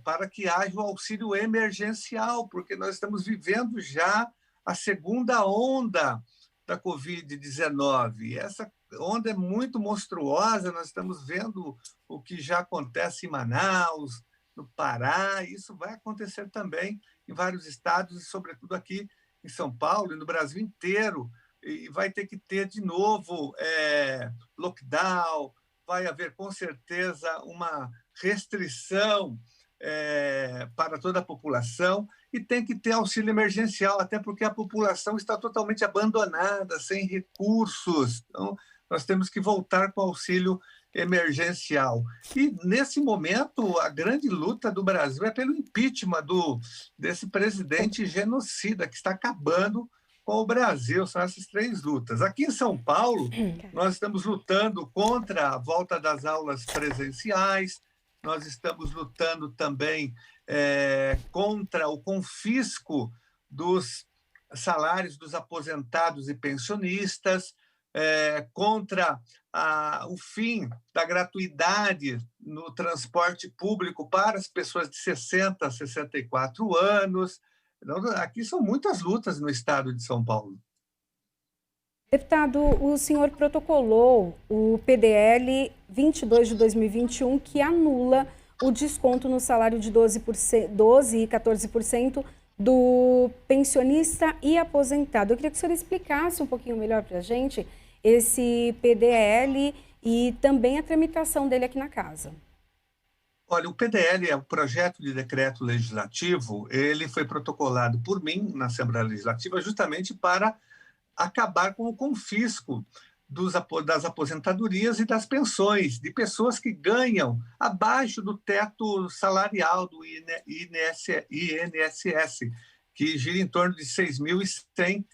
para que haja o auxílio emergencial, porque nós estamos vivendo já a segunda onda da Covid-19. Essa onda é muito monstruosa, nós estamos vendo o que já acontece em Manaus, no Pará, e isso vai acontecer também em vários estados, e sobretudo aqui em São Paulo e no Brasil inteiro, e vai ter que ter de novo lockdown, vai haver com certeza uma restrição para toda a população, e tem que ter auxílio emergencial, até porque a população está totalmente abandonada, sem recursos. Então, nós temos que voltar com o auxílio emergencial. E, nesse momento, a grande luta do Brasil é pelo impeachment desse presidente genocida que está acabando com o Brasil. São essas 3 lutas. Aqui em São Paulo, nós estamos lutando contra a volta das aulas presenciais, nós estamos lutando também contra o confisco dos salários dos aposentados e pensionistas, contra o fim da gratuidade no transporte público para as pessoas de 60 a 64 anos. Então, aqui são muitas lutas no estado de São Paulo. Deputado, o senhor protocolou o PDL 22 de 2021, que anula o desconto no salário de 12% e 14% do pensionista e aposentado. Eu queria que o senhor explicasse um pouquinho melhor para a gente esse PDL e também a tramitação dele aqui na casa. Olha, o PDL é um projeto de decreto legislativo, ele foi protocolado por mim na Assembleia Legislativa justamente para acabar com o confisco das aposentadorias e das pensões de pessoas que ganham abaixo do teto salarial do INSS, que gira em torno de R$ 6.100.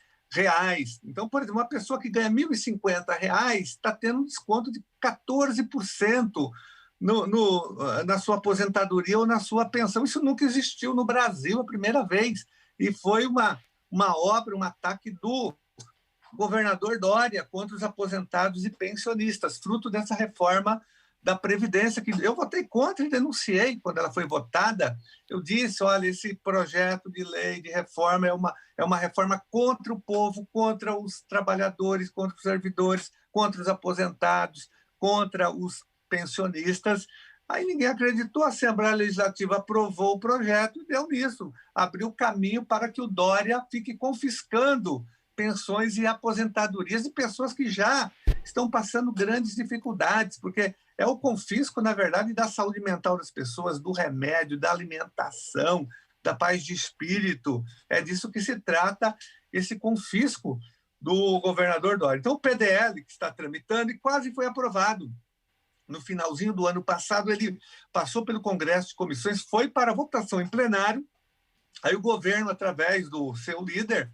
Então, por exemplo, uma pessoa que ganha R$ 1.050 está tendo um desconto de 14% na sua aposentadoria ou na sua pensão. Isso nunca existiu no Brasil, a primeira vez. E foi uma obra, um ataque do governador Dória contra os aposentados e pensionistas, fruto dessa reforma da Previdência, que eu votei contra e denunciei quando ela foi votada. Eu disse, olha, esse projeto de lei de reforma é uma reforma contra o povo, contra os trabalhadores, contra os servidores, contra os aposentados, contra os pensionistas. Aí ninguém acreditou, a Assembleia Legislativa aprovou o projeto e deu nisso, abriu caminho para que o Dória fique confiscando pensões e aposentadorias de pessoas que já estão passando grandes dificuldades, porque é o confisco, na verdade, da saúde mental das pessoas, do remédio, da alimentação, da paz de espírito. É disso que se trata esse confisco do governador Dória. Então, o PDL, que está tramitando e quase foi aprovado. No finalzinho do ano passado, ele passou pelo Congresso de Comissões, foi para votação em plenário. Aí o governo, através do seu líder,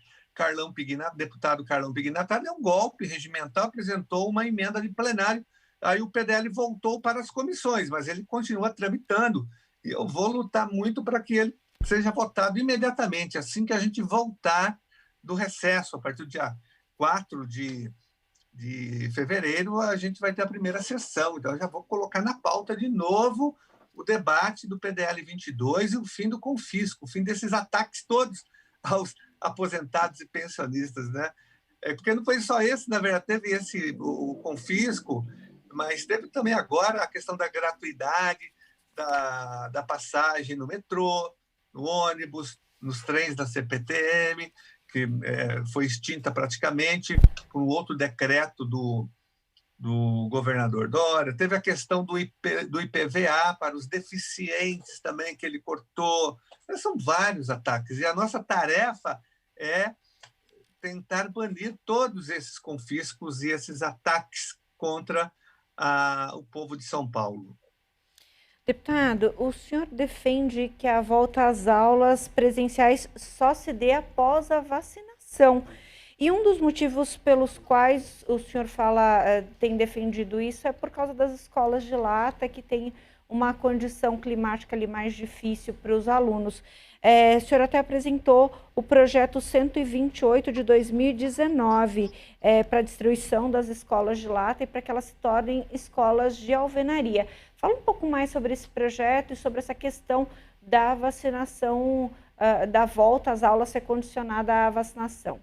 deputado Carlão Pignatari, deu um golpe regimental, apresentou uma emenda de plenário. Aí o PDL voltou para as comissões, mas ele continua tramitando. E eu vou lutar muito para que ele seja votado imediatamente, assim que a gente voltar do recesso, a partir do dia 4 de fevereiro, a gente vai ter a primeira sessão. Então, eu já vou colocar na pauta de novo o debate do PDL 22 e o fim do confisco, o fim desses ataques todos aos aposentados e pensionistas, né? Porque não foi só esse, na verdade, teve o confisco, mas teve também agora a questão da gratuidade da passagem no metrô, no ônibus, nos trens da CPTM, que foi extinta praticamente por um outro decreto do governador Dória. Teve a questão do IPVA para os deficientes também, que ele cortou. São vários ataques. E a nossa tarefa é tentar banir todos esses confiscos e esses ataques contra o povo de São Paulo. Deputado, o senhor defende que a volta às aulas presenciais só se dê após a vacinação. E um dos motivos pelos quais o senhor tem defendido isso é por causa das escolas de lata, que tem uma condição climática ali mais difícil para os alunos. O senhor até apresentou o projeto 128 de 2019 para a destruição das escolas de lata e para que elas se tornem escolas de alvenaria. Fala um pouco mais sobre esse projeto e sobre essa questão da vacinação, da volta às aulas ser condicionada à vacinação.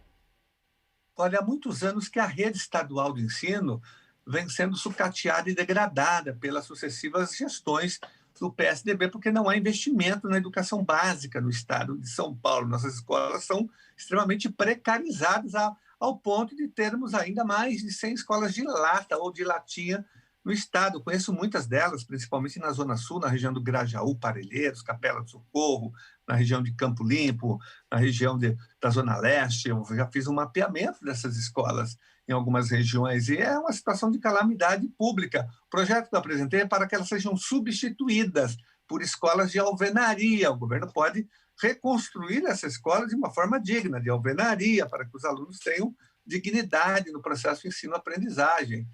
Olha, há muitos anos que a rede estadual de ensino vem sendo sucateada e degradada pelas sucessivas gestões do PSDB, porque não há investimento na educação básica no estado de São Paulo. Nossas escolas são extremamente precarizadas ao ponto de termos ainda mais de 100 escolas de lata ou de latinha no estado. Eu conheço muitas delas, principalmente na Zona Sul, na região do Grajaú, Parelheiros, Capela do Socorro, na região de Campo Limpo, na região da Zona Leste. Eu já fiz um mapeamento dessas escolas em algumas regiões, e é uma situação de calamidade pública. O projeto que eu apresentei é para que elas sejam substituídas por escolas de alvenaria. O governo pode reconstruir essa escola de uma forma digna, de alvenaria, para que os alunos tenham dignidade no processo de ensino-aprendizagem.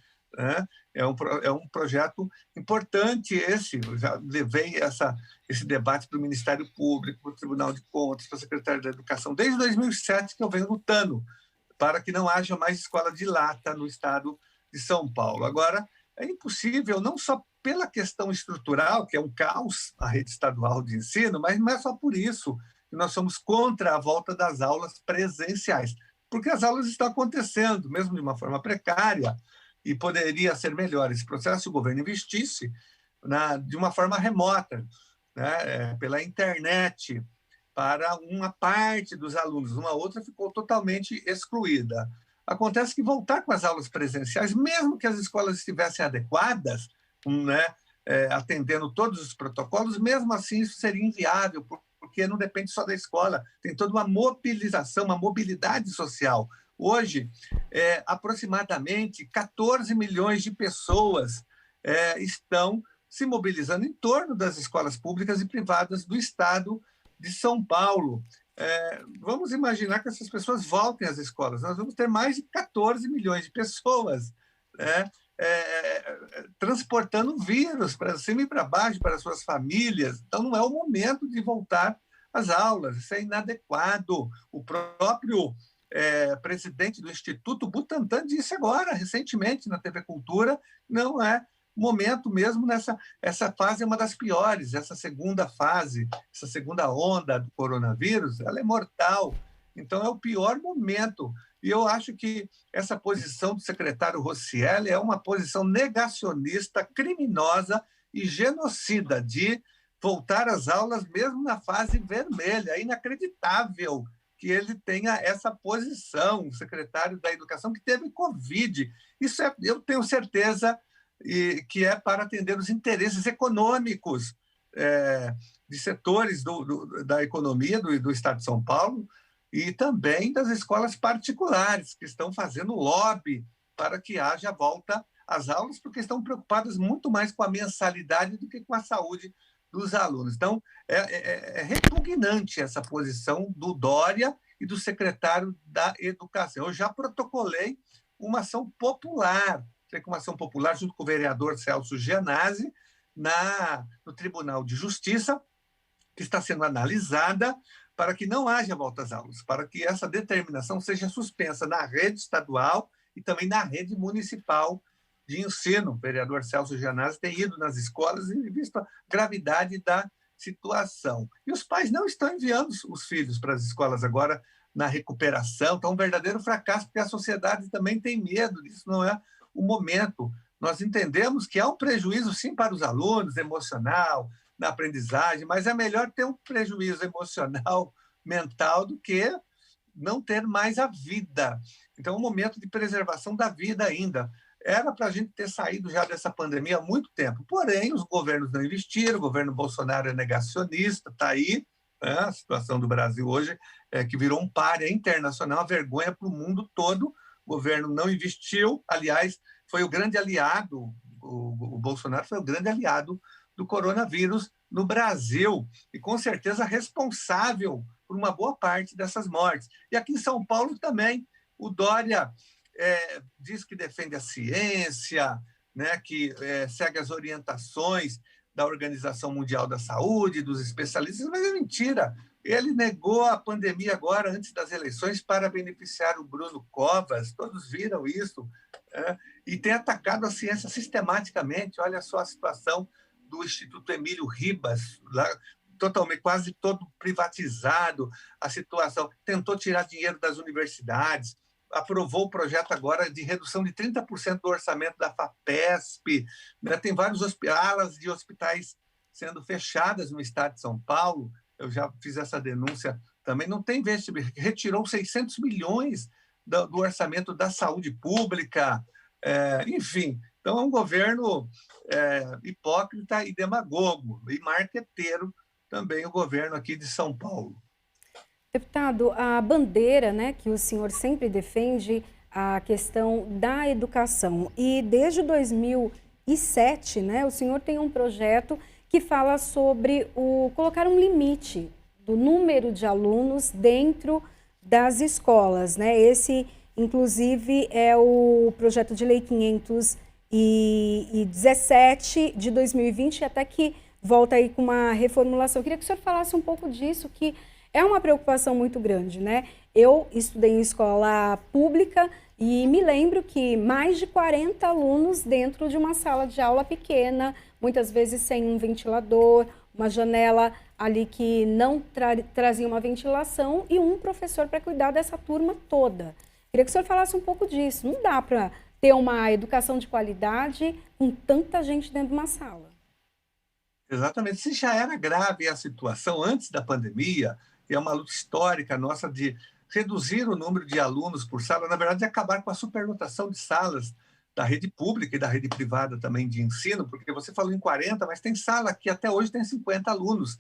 É um projeto importante esse. Eu já levei esse debate para o Ministério Público, para o Tribunal de Contas, para a Secretaria da Educação, desde 2007 que eu venho lutando para que não haja mais escola de lata no estado de São Paulo. Agora, é impossível, não só pela questão estrutural, que é um caos a rede estadual de ensino, mas não é só por isso que nós somos contra a volta das aulas presenciais, porque as aulas estão acontecendo, mesmo de uma forma precária, e poderia ser melhor esse processo se o governo investisse de uma forma remota, né, pela internet, para uma parte dos alunos, uma outra ficou totalmente excluída. Acontece que voltar com as aulas presenciais, mesmo que as escolas estivessem adequadas, né, atendendo todos os protocolos, mesmo assim isso seria inviável, porque não depende só da escola, tem toda uma mobilização, uma mobilidade social. Hoje, aproximadamente 14 milhões de pessoas estão se mobilizando em torno das escolas públicas e privadas do estado de São Paulo. Vamos imaginar que essas pessoas voltem às escolas. Nós vamos ter mais de 14 milhões de pessoas transportando vírus para cima e para baixo, para suas famílias. Então, não é o momento de voltar às aulas. Isso é inadequado. O próprio presidente do Instituto Butantan disse agora, recentemente, na TV Cultura, não é momento mesmo essa fase é uma das piores, essa segunda fase, essa segunda onda do coronavírus, ela é mortal. Então, é o pior momento. E eu acho que essa posição do secretário Roscielli é uma posição negacionista, criminosa e genocida de voltar às aulas mesmo na fase vermelha. É inacreditável que ele tenha essa posição, o secretário da Educação, que teve Covid. Isso eu tenho certeza que é para atender os interesses econômicos de setores da economia do Estado de São Paulo e também das escolas particulares, que estão fazendo lobby para que haja volta às aulas, porque estão preocupadas muito mais com a mensalidade do que com a saúde dos alunos. Então, é repugnante essa posição do Dória e do secretário da Educação. Eu já protocolei uma ação popular, junto com o vereador Celso Gianazzi, no Tribunal de Justiça, que está sendo analisada para que não haja volta às aulas, para que essa determinação seja suspensa na rede estadual e também na rede municipal de ensino. O vereador Celso Gianazzi tem ido nas escolas e visto a gravidade da situação. E os pais não estão enviando os filhos para as escolas agora na recuperação. Então, é um verdadeiro fracasso, porque a sociedade também tem medo disso, não é o momento. Nós entendemos que há um prejuízo, sim, para os alunos, emocional, na aprendizagem, mas é melhor ter um prejuízo emocional, mental, do que não ter mais a vida. Então, é um momento de preservação da vida ainda. Era para a gente ter saído já dessa pandemia há muito tempo. Porém, os governos não investiram, o governo Bolsonaro é negacionista, está aí, né? A situação do Brasil hoje é que virou um pária internacional, uma vergonha para o mundo todo. O governo não investiu, aliás, foi o grande aliado, o Bolsonaro foi o grande aliado do coronavírus no Brasil e, com certeza, responsável por uma boa parte dessas mortes. E aqui em São Paulo também, o Dória diz que defende a ciência, né, que segue as orientações da Organização Mundial da Saúde, dos especialistas, mas é mentira. Ele negou a pandemia agora, antes das eleições, para beneficiar o Bruno Covas, todos viram isso, e tem atacado a ciência sistematicamente. Olha só a situação do Instituto Emílio Ribas, lá, totalmente, quase todo privatizado, a situação, tentou tirar dinheiro das universidades, aprovou o projeto agora de redução de 30% do orçamento da FAPESP, né? Tem várias alas de hospitais sendo fechadas no estado de São Paulo, eu já fiz essa denúncia também, não tem investimento, retirou 600 milhões do orçamento da saúde pública, enfim, então é um governo hipócrita e demagogo, e marqueteiro também o governo aqui de São Paulo. Deputado, a bandeira, né, que o senhor sempre defende, a questão da educação. E desde 2007, né, o senhor tem um projeto que fala sobre colocar um limite do número de alunos dentro das escolas, né? Esse, inclusive, é o projeto de lei 517 de 2020, até que volta aí com uma reformulação. Eu queria que o senhor falasse um pouco disso, que é uma preocupação muito grande, né? Eu estudei em escola pública e me lembro que mais de 40 alunos dentro de uma sala de aula pequena, muitas vezes sem um ventilador, uma janela ali que não trazia uma ventilação e um professor para cuidar dessa turma toda. Queria que o senhor falasse um pouco disso. Não dá para ter uma educação de qualidade com tanta gente dentro de uma sala. Exatamente. Se já era grave a situação antes da pandemia, é uma luta histórica nossa de reduzir o número de alunos por sala, na verdade, acabar com a superlotação de salas da rede pública e da rede privada também de ensino, porque você falou em 40, mas tem sala que até hoje tem 50 alunos.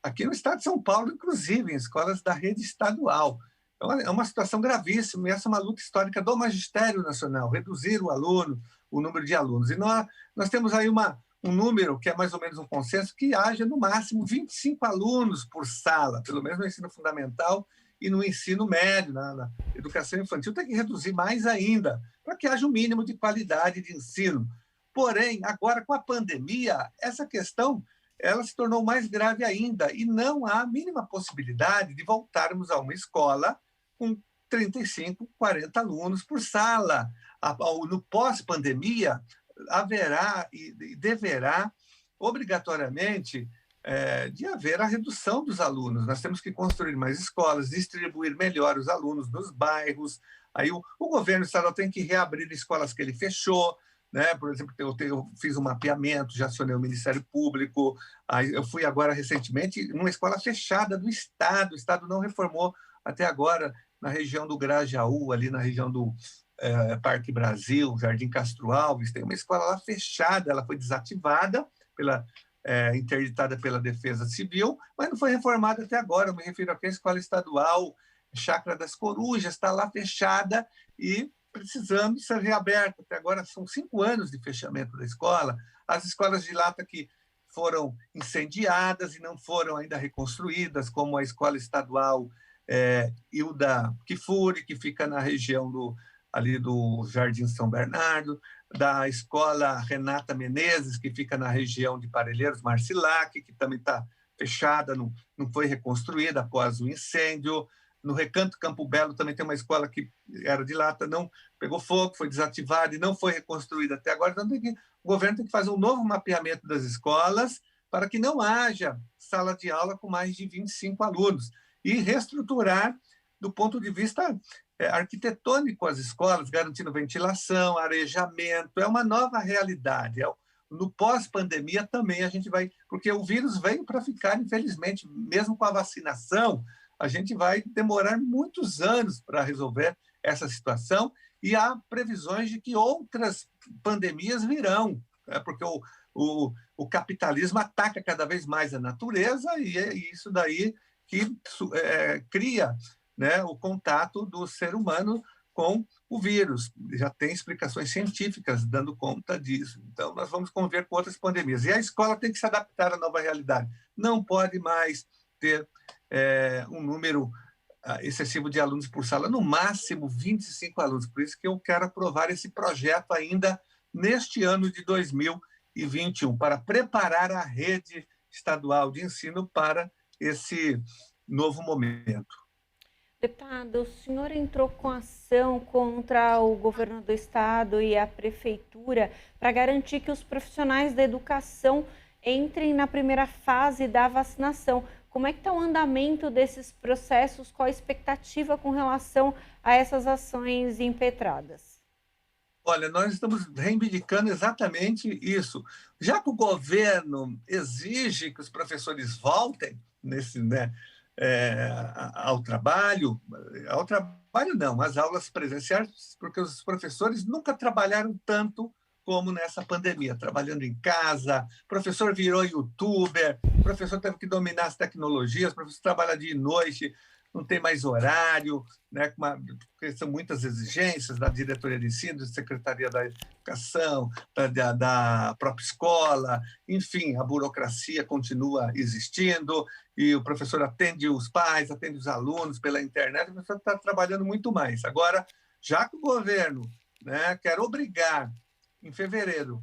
Aqui no estado de São Paulo, inclusive, em escolas da rede estadual. Então, é uma situação gravíssima, e essa é uma luta histórica do Magistério Nacional, reduzir o número de alunos. E nós temos aí um número que é mais ou menos um consenso, que haja no máximo 25 alunos por sala, pelo menos no ensino fundamental e no ensino médio, na educação infantil. Tem que reduzir mais ainda, para que haja um mínimo de qualidade de ensino. Porém, agora com a pandemia, essa questão ela se tornou mais grave ainda, e não há a mínima possibilidade de voltarmos a uma escola com 35, 40 alunos por sala. No pós-pandemia, haverá e deverá, obrigatoriamente, de haver a redução dos alunos. Nós temos que construir mais escolas, distribuir melhor os alunos nos bairros. Aí o governo estadual tem que reabrir escolas que ele fechou, né? Por exemplo, eu fiz um mapeamento, já acionei o Ministério Público, aí eu fui agora recentemente numa escola fechada do Estado, o Estado não reformou até agora, na região do Grajaú, ali na região do Parque Brasil, Jardim Castro Alves, tem uma escola lá fechada, ela foi desativada, interditada pela Defesa Civil, mas não foi reformada até agora. Eu me refiro aqui à escola estadual Chácara das Corujas, está lá fechada e precisando ser reaberta. Até agora são 5 anos de fechamento da escola. As escolas de lata que foram incendiadas e não foram ainda reconstruídas, como a escola estadual Hilda Kifuri, que fica na região ali do Jardim São Bernardo, da escola Renata Menezes, que fica na região de Parelheiros, Marcilac, que também está fechada, não foi reconstruída após o incêndio. No Recanto Campo Belo também tem uma escola que era de lata, não pegou fogo, foi desativada e não foi reconstruída até agora. Então, o governo tem que fazer um novo mapeamento das escolas para que não haja sala de aula com mais de 25 alunos e reestruturar do ponto de vista arquitetônico as escolas, garantindo ventilação, arejamento. É uma nova realidade. No pós-pandemia também a gente vai... Porque o vírus veio para ficar, infelizmente, mesmo com a vacinação, a gente vai demorar muitos anos para resolver essa situação e há previsões de que outras pandemias virão, porque o capitalismo ataca cada vez mais a natureza e é isso daí que cria, né, o contato do ser humano com o vírus. Já tem explicações científicas dando conta disso. Então, nós vamos conviver com outras pandemias. E a escola tem que se adaptar à nova realidade. Não pode mais ter um número excessivo de alunos por sala, no máximo 25 alunos. Por isso que eu quero aprovar esse projeto ainda neste ano de 2021, para preparar a rede estadual de ensino para esse novo momento. Deputado, o senhor entrou com ação contra o governo do estado e a prefeitura para garantir que os profissionais da educação entrem na primeira fase da vacinação. Como é que está o andamento desses processos? Qual a expectativa com relação a essas ações impetradas? Olha, nós estamos reivindicando exatamente isso. Já que o governo exige que os professores voltem ao trabalho não, às aulas presenciais, porque os professores nunca trabalharam tanto como nessa pandemia, trabalhando em casa, o professor virou youtuber, o professor teve que dominar as tecnologias, o professor trabalha dia e noite, não tem mais horário, né, porque são muitas exigências da diretoria de ensino, da Secretaria da Educação, da própria escola, enfim, a burocracia continua existindo e o professor atende os pais, atende os alunos pela internet, o professor está trabalhando muito mais. Agora, já que o governo, né, quer obrigar, em fevereiro,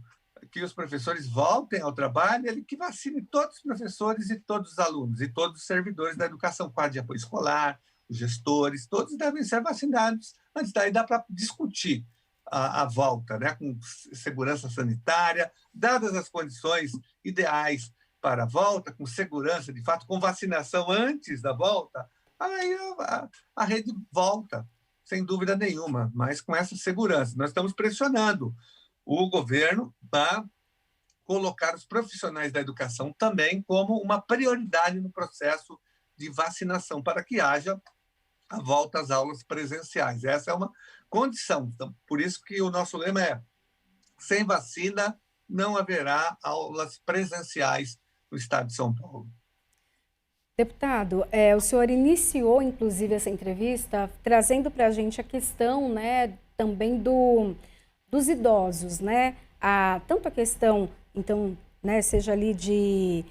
que os professores voltem ao trabalho, ele que vacine todos os professores e todos os alunos e todos os servidores da educação, quadro de apoio escolar, os gestores, todos devem ser vacinados. Antes daí dá para discutir a volta, né, com segurança sanitária, dadas as condições ideais para a volta, com segurança, de fato, com vacinação antes da volta, aí a rede volta, sem dúvida nenhuma, mas com essa segurança. Nós estamos pressionando o governo para colocar os profissionais da educação também como uma prioridade no processo de vacinação, para que haja a volta às aulas presenciais. Essa é uma condição. Então, por isso que o nosso lema é: sem vacina não haverá aulas presenciais no estado de São Paulo. Deputado, o senhor iniciou, inclusive, essa entrevista trazendo para a gente a questão, né, também dos idosos, né? Tanto a questão, então, né, seja ali de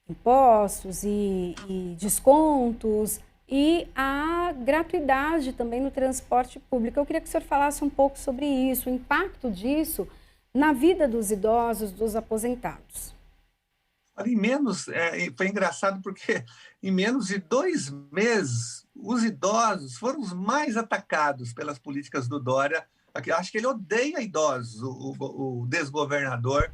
impostos e descontos e a gratuidade também no transporte público. Eu queria que o senhor falasse um pouco sobre isso, o impacto disso na vida dos idosos, dos aposentados. Foi engraçado porque em menos de 2 meses, os idosos foram os mais atacados pelas políticas do Dória Acho que ele odeia idosos, o desgovernador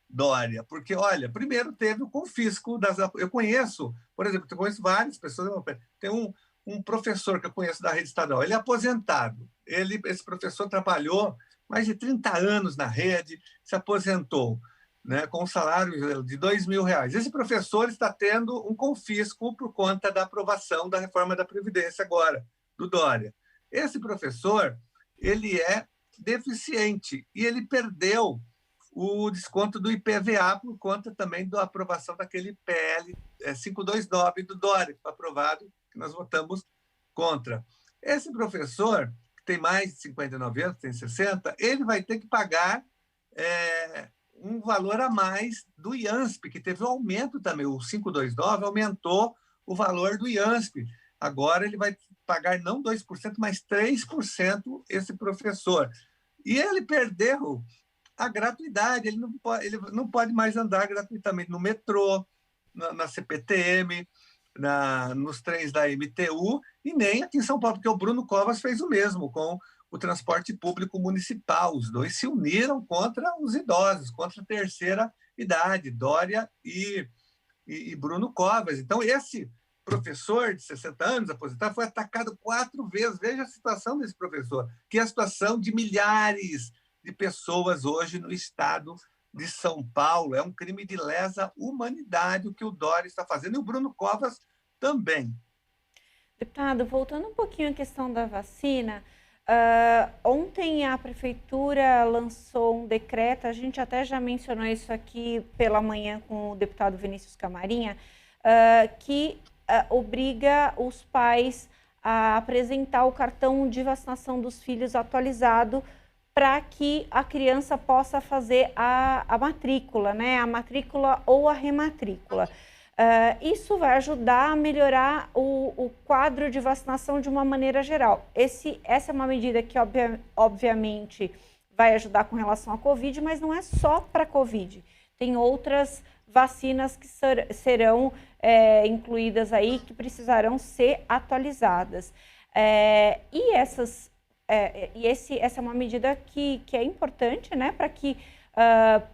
Dória, porque, olha, primeiro teve o confisco das... Eu conheço, por exemplo, eu conheço várias pessoas, tem um professor que eu conheço da rede estadual, ele é aposentado, esse professor trabalhou mais de 30 anos na rede, se aposentou, né, com um salário de R$2.000. Esse professor está tendo um confisco por conta da aprovação da reforma da Previdência agora, do Dória. Esse professor, ele é deficiente e ele perdeu o desconto do IPVA por conta também da aprovação daquele PL 529 do Dória, que foi aprovado, que nós votamos contra. Esse professor, que tem mais de 59 anos, tem 60, ele vai ter que pagar um valor a mais do IANSP, que teve um aumento também. O 529 aumentou o valor do IANSP. Agora ele vai pagar não 2%, mas 3% esse professor. E ele perdeu a gratuidade, ele não pode mais andar gratuitamente no metrô, na CPTM, nos trens da MTU, e nem aqui em São Paulo, porque o Bruno Covas fez o mesmo com o transporte público municipal. Os dois se uniram contra os idosos, contra a terceira idade, Dória e Bruno Covas. Então, esse professor de 60 anos, aposentado, foi atacado 4 vezes. Veja a situação desse professor, que é a situação de milhares de pessoas hoje no estado de São Paulo. É um crime de lesa humanidade o que o Dória está fazendo, e o Bruno Covas também. Deputado, voltando um pouquinho à questão da vacina, ontem a Prefeitura lançou um decreto, a gente até já mencionou isso aqui pela manhã com o deputado Vinícius Camarinha, que obriga os pais a apresentar o cartão de vacinação dos filhos atualizado para que a criança possa fazer a matrícula, né? A matrícula ou a rematrícula. Isso vai ajudar a melhorar o quadro de vacinação de uma maneira geral. Essa é uma medida que, obviamente, vai ajudar com relação à Covid, mas não é só para a Covid. Tem outras vacinas que serão incluídas aí, que precisarão ser atualizadas. Essa é uma medida que é importante, né, para que,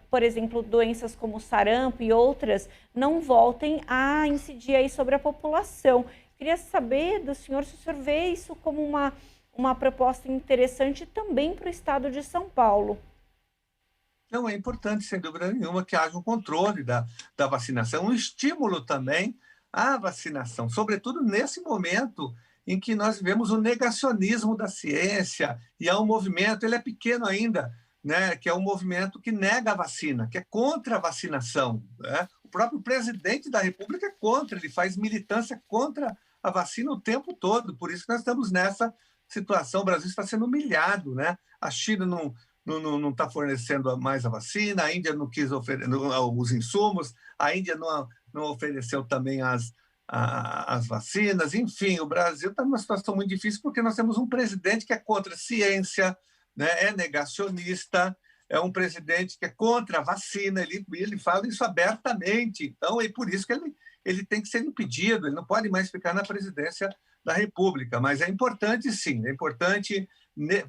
por exemplo, doenças como sarampo e outras não voltem a incidir aí sobre a população. Queria saber do senhor se o senhor vê isso como uma proposta interessante também para o estado de São Paulo. Não, é importante, sem dúvida nenhuma, que haja um controle da vacinação, um estímulo também à vacinação, sobretudo nesse momento em que nós vivemos o negacionismo da ciência, e há um movimento, ele é pequeno ainda, né, que é um movimento que nega a vacina, que é contra a vacinação, né? O próprio presidente da República é contra, ele faz militância contra a vacina o tempo todo, por isso que nós estamos nessa situação, o Brasil está sendo humilhado, né? A China não está fornecendo mais a vacina, a Índia não quis oferecer os insumos, a Índia não ofereceu também as vacinas, enfim, o Brasil está numa situação muito difícil porque nós temos um presidente que é contra a ciência, né, é negacionista, é um presidente que é contra a vacina, ele fala isso abertamente, então é por isso que ele tem que ser impedido, ele não pode mais ficar na presidência da República, mas é importante sim, é importante,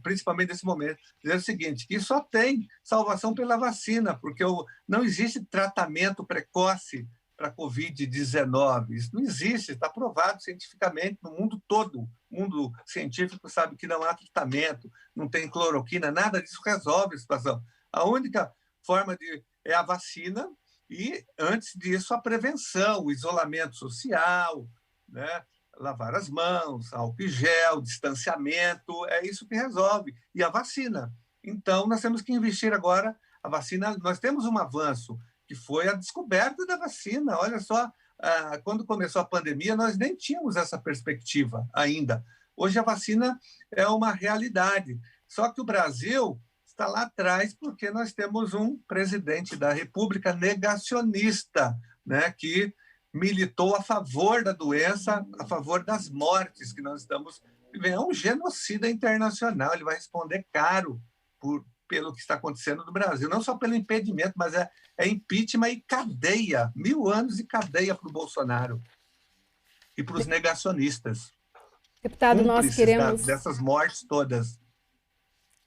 principalmente nesse momento, dizer o seguinte, que só tem salvação pela vacina, porque não existe tratamento precoce para a Covid-19. Isso não existe, está provado cientificamente no mundo todo. O mundo científico sabe que não há tratamento, não tem cloroquina, nada disso resolve a situação. A única forma é a vacina e, antes disso, a prevenção, o isolamento social, né? Lavar as mãos, álcool em gel, distanciamento, é isso que resolve. E a vacina. Então, nós temos que investir agora a vacina. Nós temos um avanço, que foi a descoberta da vacina. Olha só, quando começou a pandemia, nós nem tínhamos essa perspectiva ainda. Hoje a vacina é uma realidade. Só que o Brasil está lá atrás porque nós temos um presidente da República negacionista, né, que militou a favor da doença, a favor das mortes que nós estamos vivendo. É um genocida internacional, ele vai responder caro pelo que está acontecendo no Brasil, não só pelo impedimento, mas é impeachment e cadeia, 1000 anos de cadeia para o Bolsonaro e para os negacionistas. Deputado, nós queremos... dessas mortes todas.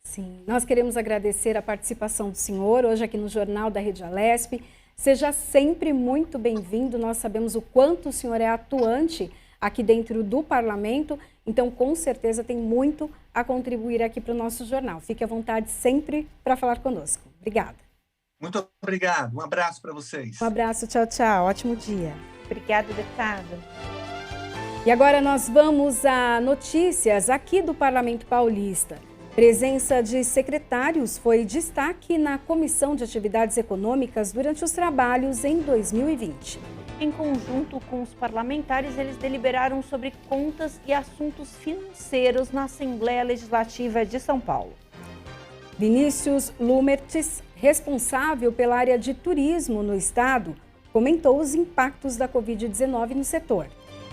Sim, nós queremos agradecer a participação do senhor hoje aqui no Jornal da Rede Alesp. Seja sempre muito bem-vindo, nós sabemos o quanto o senhor é atuante aqui dentro do parlamento, então com certeza tem muito a contribuir aqui para o nosso jornal. Fique à vontade sempre para falar conosco. Obrigada. Muito obrigado, um abraço para vocês. Um abraço, tchau, tchau, ótimo dia. Obrigada, deputada. E agora nós vamos a notícias aqui do Parlamento Paulista. Presença de secretários foi destaque na Comissão de Atividades Econômicas durante os trabalhos em 2020. Em conjunto com os parlamentares, eles deliberaram sobre contas e assuntos financeiros na Assembleia Legislativa de São Paulo. Vinícius Lumertz, responsável pela área de turismo no estado, comentou os impactos da Covid-19 no setor.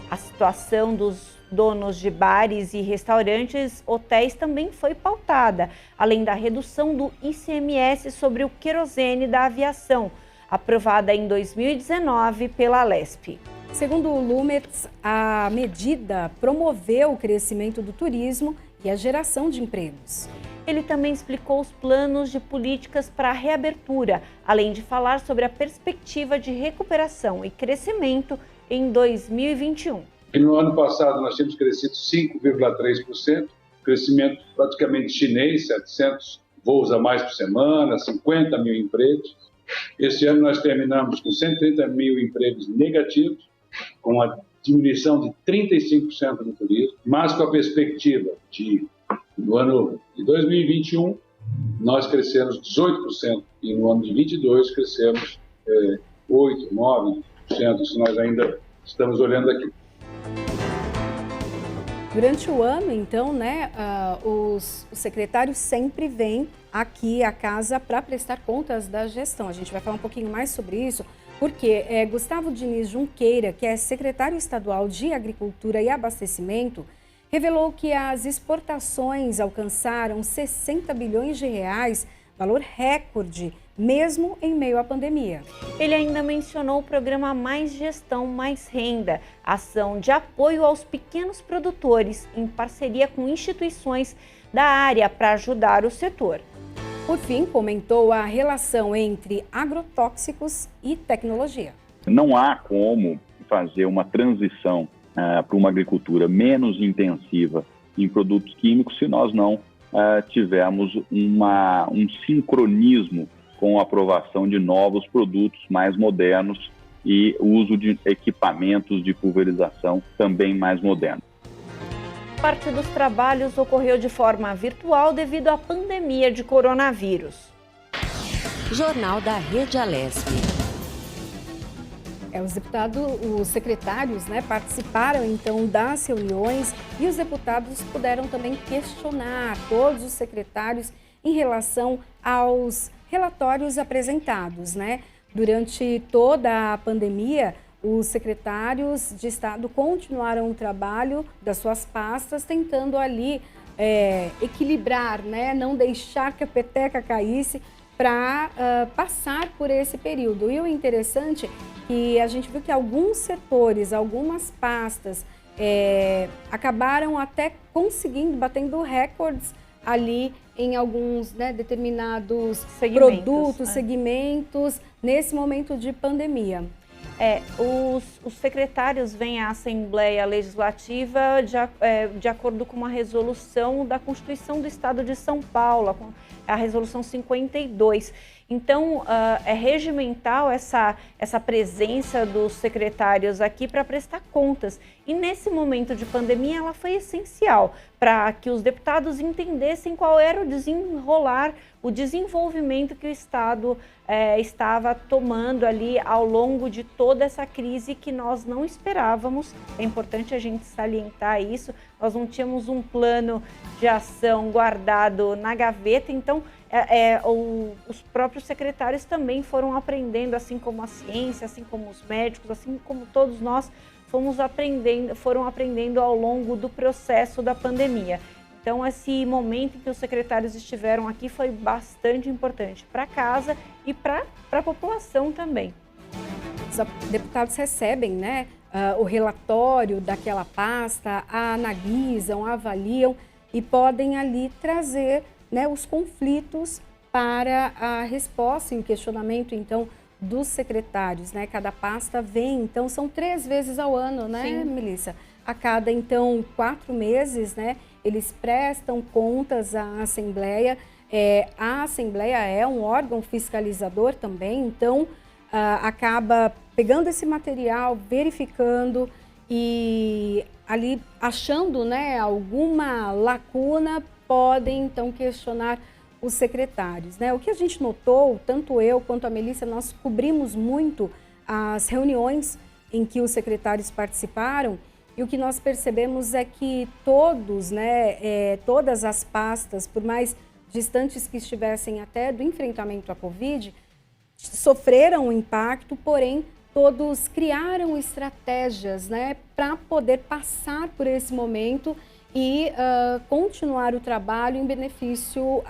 A situação dos donos de bares e restaurantes, hotéis também foi pautada, além da redução do ICMS sobre o querosene da aviação, aprovada em 2019 pela Alesp. Segundo o Lumertz, a medida promoveu o crescimento do turismo e a geração de empregos. Ele também explicou os planos de políticas para a reabertura, além de falar sobre a perspectiva de recuperação e crescimento em 2021. No ano passado nós tínhamos crescido 5,3%, crescimento praticamente chinês, 700 voos a mais por semana, 50 mil empregos. Esse ano nós terminamos com 130 mil empregos negativos, com a diminuição de 35% no turismo, mas com a perspectiva de, no ano de 2021, nós crescemos 18% e no ano de 2022 crescemos 8%, 9%, isso nós ainda estamos olhando aqui. Durante o ano, então, os secretários sempre vêm aqui à casa para prestar contas da gestão. A gente vai falar um pouquinho mais sobre isso, porque Gustavo Diniz Junqueira, que é secretário estadual de Agricultura e Abastecimento, revelou que as exportações alcançaram 60 bilhões de reais, valor recorde, mesmo em meio à pandemia. Ele ainda mencionou o programa Mais Gestão, Mais Renda, ação de apoio aos pequenos produtores, em parceria com instituições da área para ajudar o setor. Por fim, comentou a relação entre agrotóxicos e tecnologia. Não há como fazer uma transição para uma agricultura menos intensiva em produtos químicos se nós não tivermos um sincronismo com a aprovação de novos produtos mais modernos e o uso de equipamentos de pulverização também mais modernos. Parte dos trabalhos ocorreu de forma virtual devido à pandemia de coronavírus. Jornal da Rede Alesp. Os secretários participaram então das reuniões e os deputados puderam também questionar todos os secretários em relação aos relatórios apresentados, Durante toda a pandemia, os secretários de Estado continuaram o trabalho das suas pastas, tentando ali equilibrar, não deixar que a peteca caísse para passar por esse período. E o interessante é que a gente viu que alguns setores, algumas pastas, acabaram até batendo recordes ali em alguns determinados produtos, segmentos, nesse momento de pandemia. Os secretários vêm à Assembleia Legislativa de acordo com uma resolução da Constituição do Estado de São Paulo, a resolução 52. Então, é regimental essa presença dos secretários aqui para prestar contas. E nesse momento de pandemia, ela foi essencial para que os deputados entendessem qual era o desenvolvimento que o Estado estava tomando ali ao longo de toda essa crise que nós não esperávamos. É importante a gente salientar isso. Nós não tínhamos um plano de ação guardado na gaveta, então os próprios secretários também foram aprendendo, assim como a ciência, assim como os médicos, assim como todos nós foram aprendendo ao longo do processo da pandemia. Então, esse momento em que os secretários estiveram aqui foi bastante importante para casa e para a população também. Os deputados recebem o relatório daquela pasta, analisam, avaliam e podem ali trazer né, os conflitos para a resposta e o questionamento, então, dos secretários, né? Cada pasta vem, então, são 3 vezes ao ano, né, Sim. Melissa? A cada, então, 4 meses, né, eles prestam contas à Assembleia. A Assembleia é um órgão fiscalizador também, então, acaba pegando esse material, verificando e ali achando, né, alguma lacuna, podem então questionar os secretários, né? O que a gente notou, tanto eu quanto a Melissa, nós cobrimos muito as reuniões em que os secretários participaram, e o que nós percebemos é que todos, né, todas as pastas, por mais distantes que estivessem até do enfrentamento à Covid, sofreram um impacto, porém todos criaram estratégias, né, para poder passar por esse momento e continuar o trabalho em benefício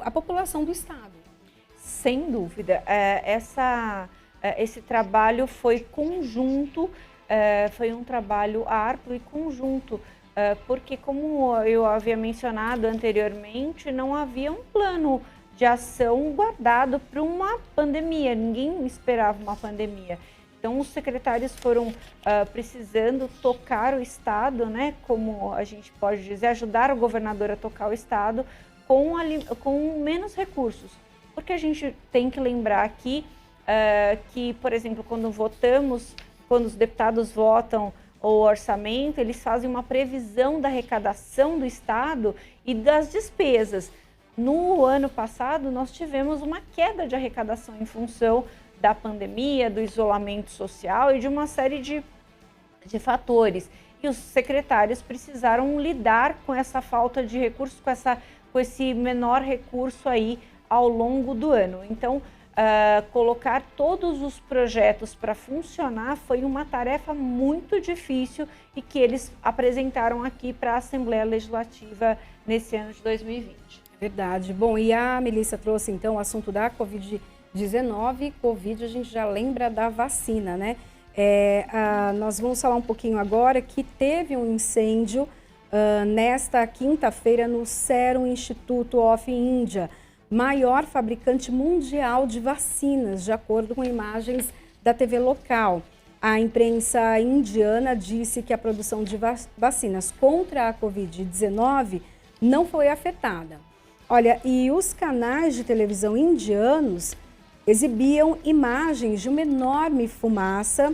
à população do Estado. Sem dúvida. Esse trabalho foi conjunto, foi um trabalho árduo e conjunto, porque, como eu havia mencionado anteriormente, não havia um plano de ação guardado para uma pandemia, ninguém esperava uma pandemia. Então, os secretários foram precisando tocar o Estado, né, como a gente pode dizer, ajudar o governador a tocar o Estado com menos recursos. Porque a gente tem que lembrar aqui que, por exemplo, quando os deputados votam o orçamento, eles fazem uma previsão da arrecadação do Estado e das despesas. No ano passado, nós tivemos uma queda de arrecadação em função da pandemia, do isolamento social e de uma série de fatores. E os secretários precisaram lidar com essa falta de recursos, com esse menor recurso aí ao longo do ano. Então, colocar todos os projetos para funcionar foi uma tarefa muito difícil e que eles apresentaram aqui para a Assembleia Legislativa nesse ano de 2020. Verdade. Bom, e a Melissa trouxe então o assunto da Covid-19. Covid, a gente já lembra da vacina, né? Nós vamos falar um pouquinho agora que teve um incêndio nesta quinta-feira no Serum Institute of India, maior fabricante mundial de vacinas, de acordo com imagens da TV local. A imprensa indiana disse que a produção de vacinas contra a Covid-19 não foi afetada. Olha, e os canais de televisão indianos exibiam imagens de uma enorme fumaça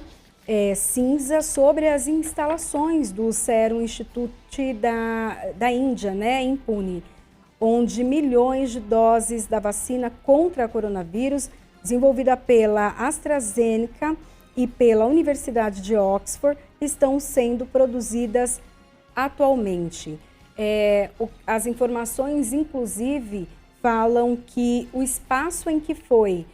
cinza sobre as instalações do Serum Institute da Índia, né, em Pune, onde milhões de doses da vacina contra a coronavírus, desenvolvida pela AstraZeneca e pela Universidade de Oxford, estão sendo produzidas atualmente. As informações, inclusive, falam que o espaço em que foi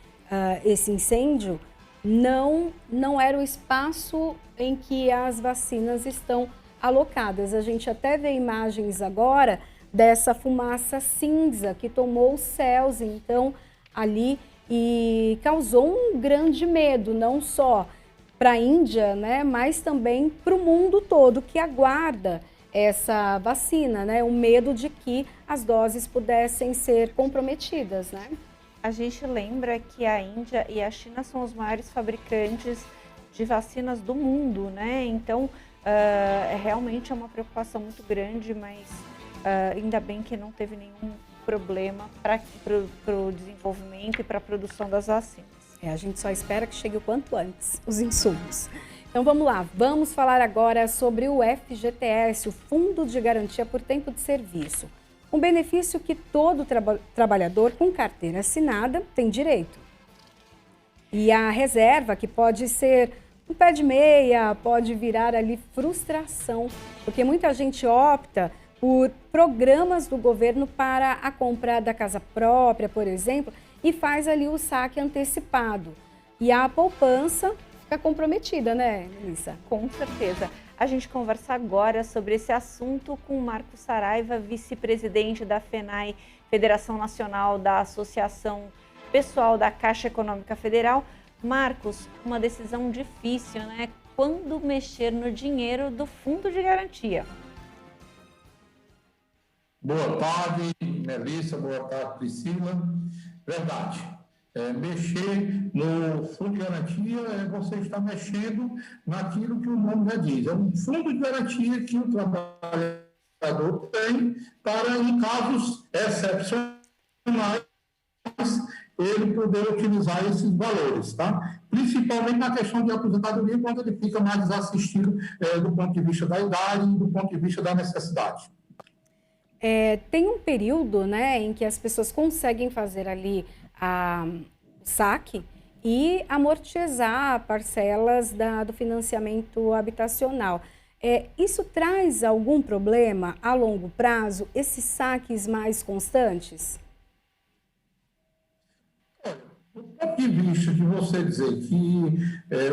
esse incêndio não era o espaço em que as vacinas estão alocadas. A gente até vê imagens agora dessa fumaça cinza que tomou os céus, então, ali, e causou um grande medo, não só para a Índia, né, mas também para o mundo todo que aguarda essa vacina, né, o medo de que as doses pudessem ser comprometidas, né? A gente lembra que a Índia e a China são os maiores fabricantes de vacinas do mundo, né? Então, realmente é uma preocupação muito grande, mas ainda bem que não teve nenhum problema para o desenvolvimento e para a produção das vacinas. A gente só espera que chegue o quanto antes, os insumos. Então vamos lá, vamos falar agora sobre o FGTS, o Fundo de Garantia por Tempo de Serviço. Um benefício que todo trabalhador com carteira assinada tem direito. E a reserva, que pode ser um pé de meia, pode virar ali frustração, porque muita gente opta por programas do governo para a compra da casa própria, por exemplo, e faz ali o saque antecipado. E a poupança fica comprometida, né, Melissa? Com certeza. A gente conversa agora sobre esse assunto com o Marcos Saraiva, vice-presidente da FENAI, Federação Nacional da Associação Pessoal da Caixa Econômica Federal. Marcos, uma decisão difícil, né? Quando mexer no dinheiro do Fundo de Garantia? Boa tarde, Melissa. Boa tarde, Priscila. Verdade. Mexer no fundo de garantia é você estar mexendo naquilo que o nome já diz. É um fundo de garantia que o trabalhador tem para, em casos excepcionais, ele poder utilizar esses valores, tá? Principalmente na questão de aposentadoria, quando ele fica mais desassistido do ponto de vista da idade e do ponto de vista da necessidade. Tem um período, né, em que as pessoas conseguem fazer ali o saque e amortizar parcelas do financiamento habitacional. Isso traz algum problema a longo prazo, esses saques mais constantes? Do ponto de vista de você dizer que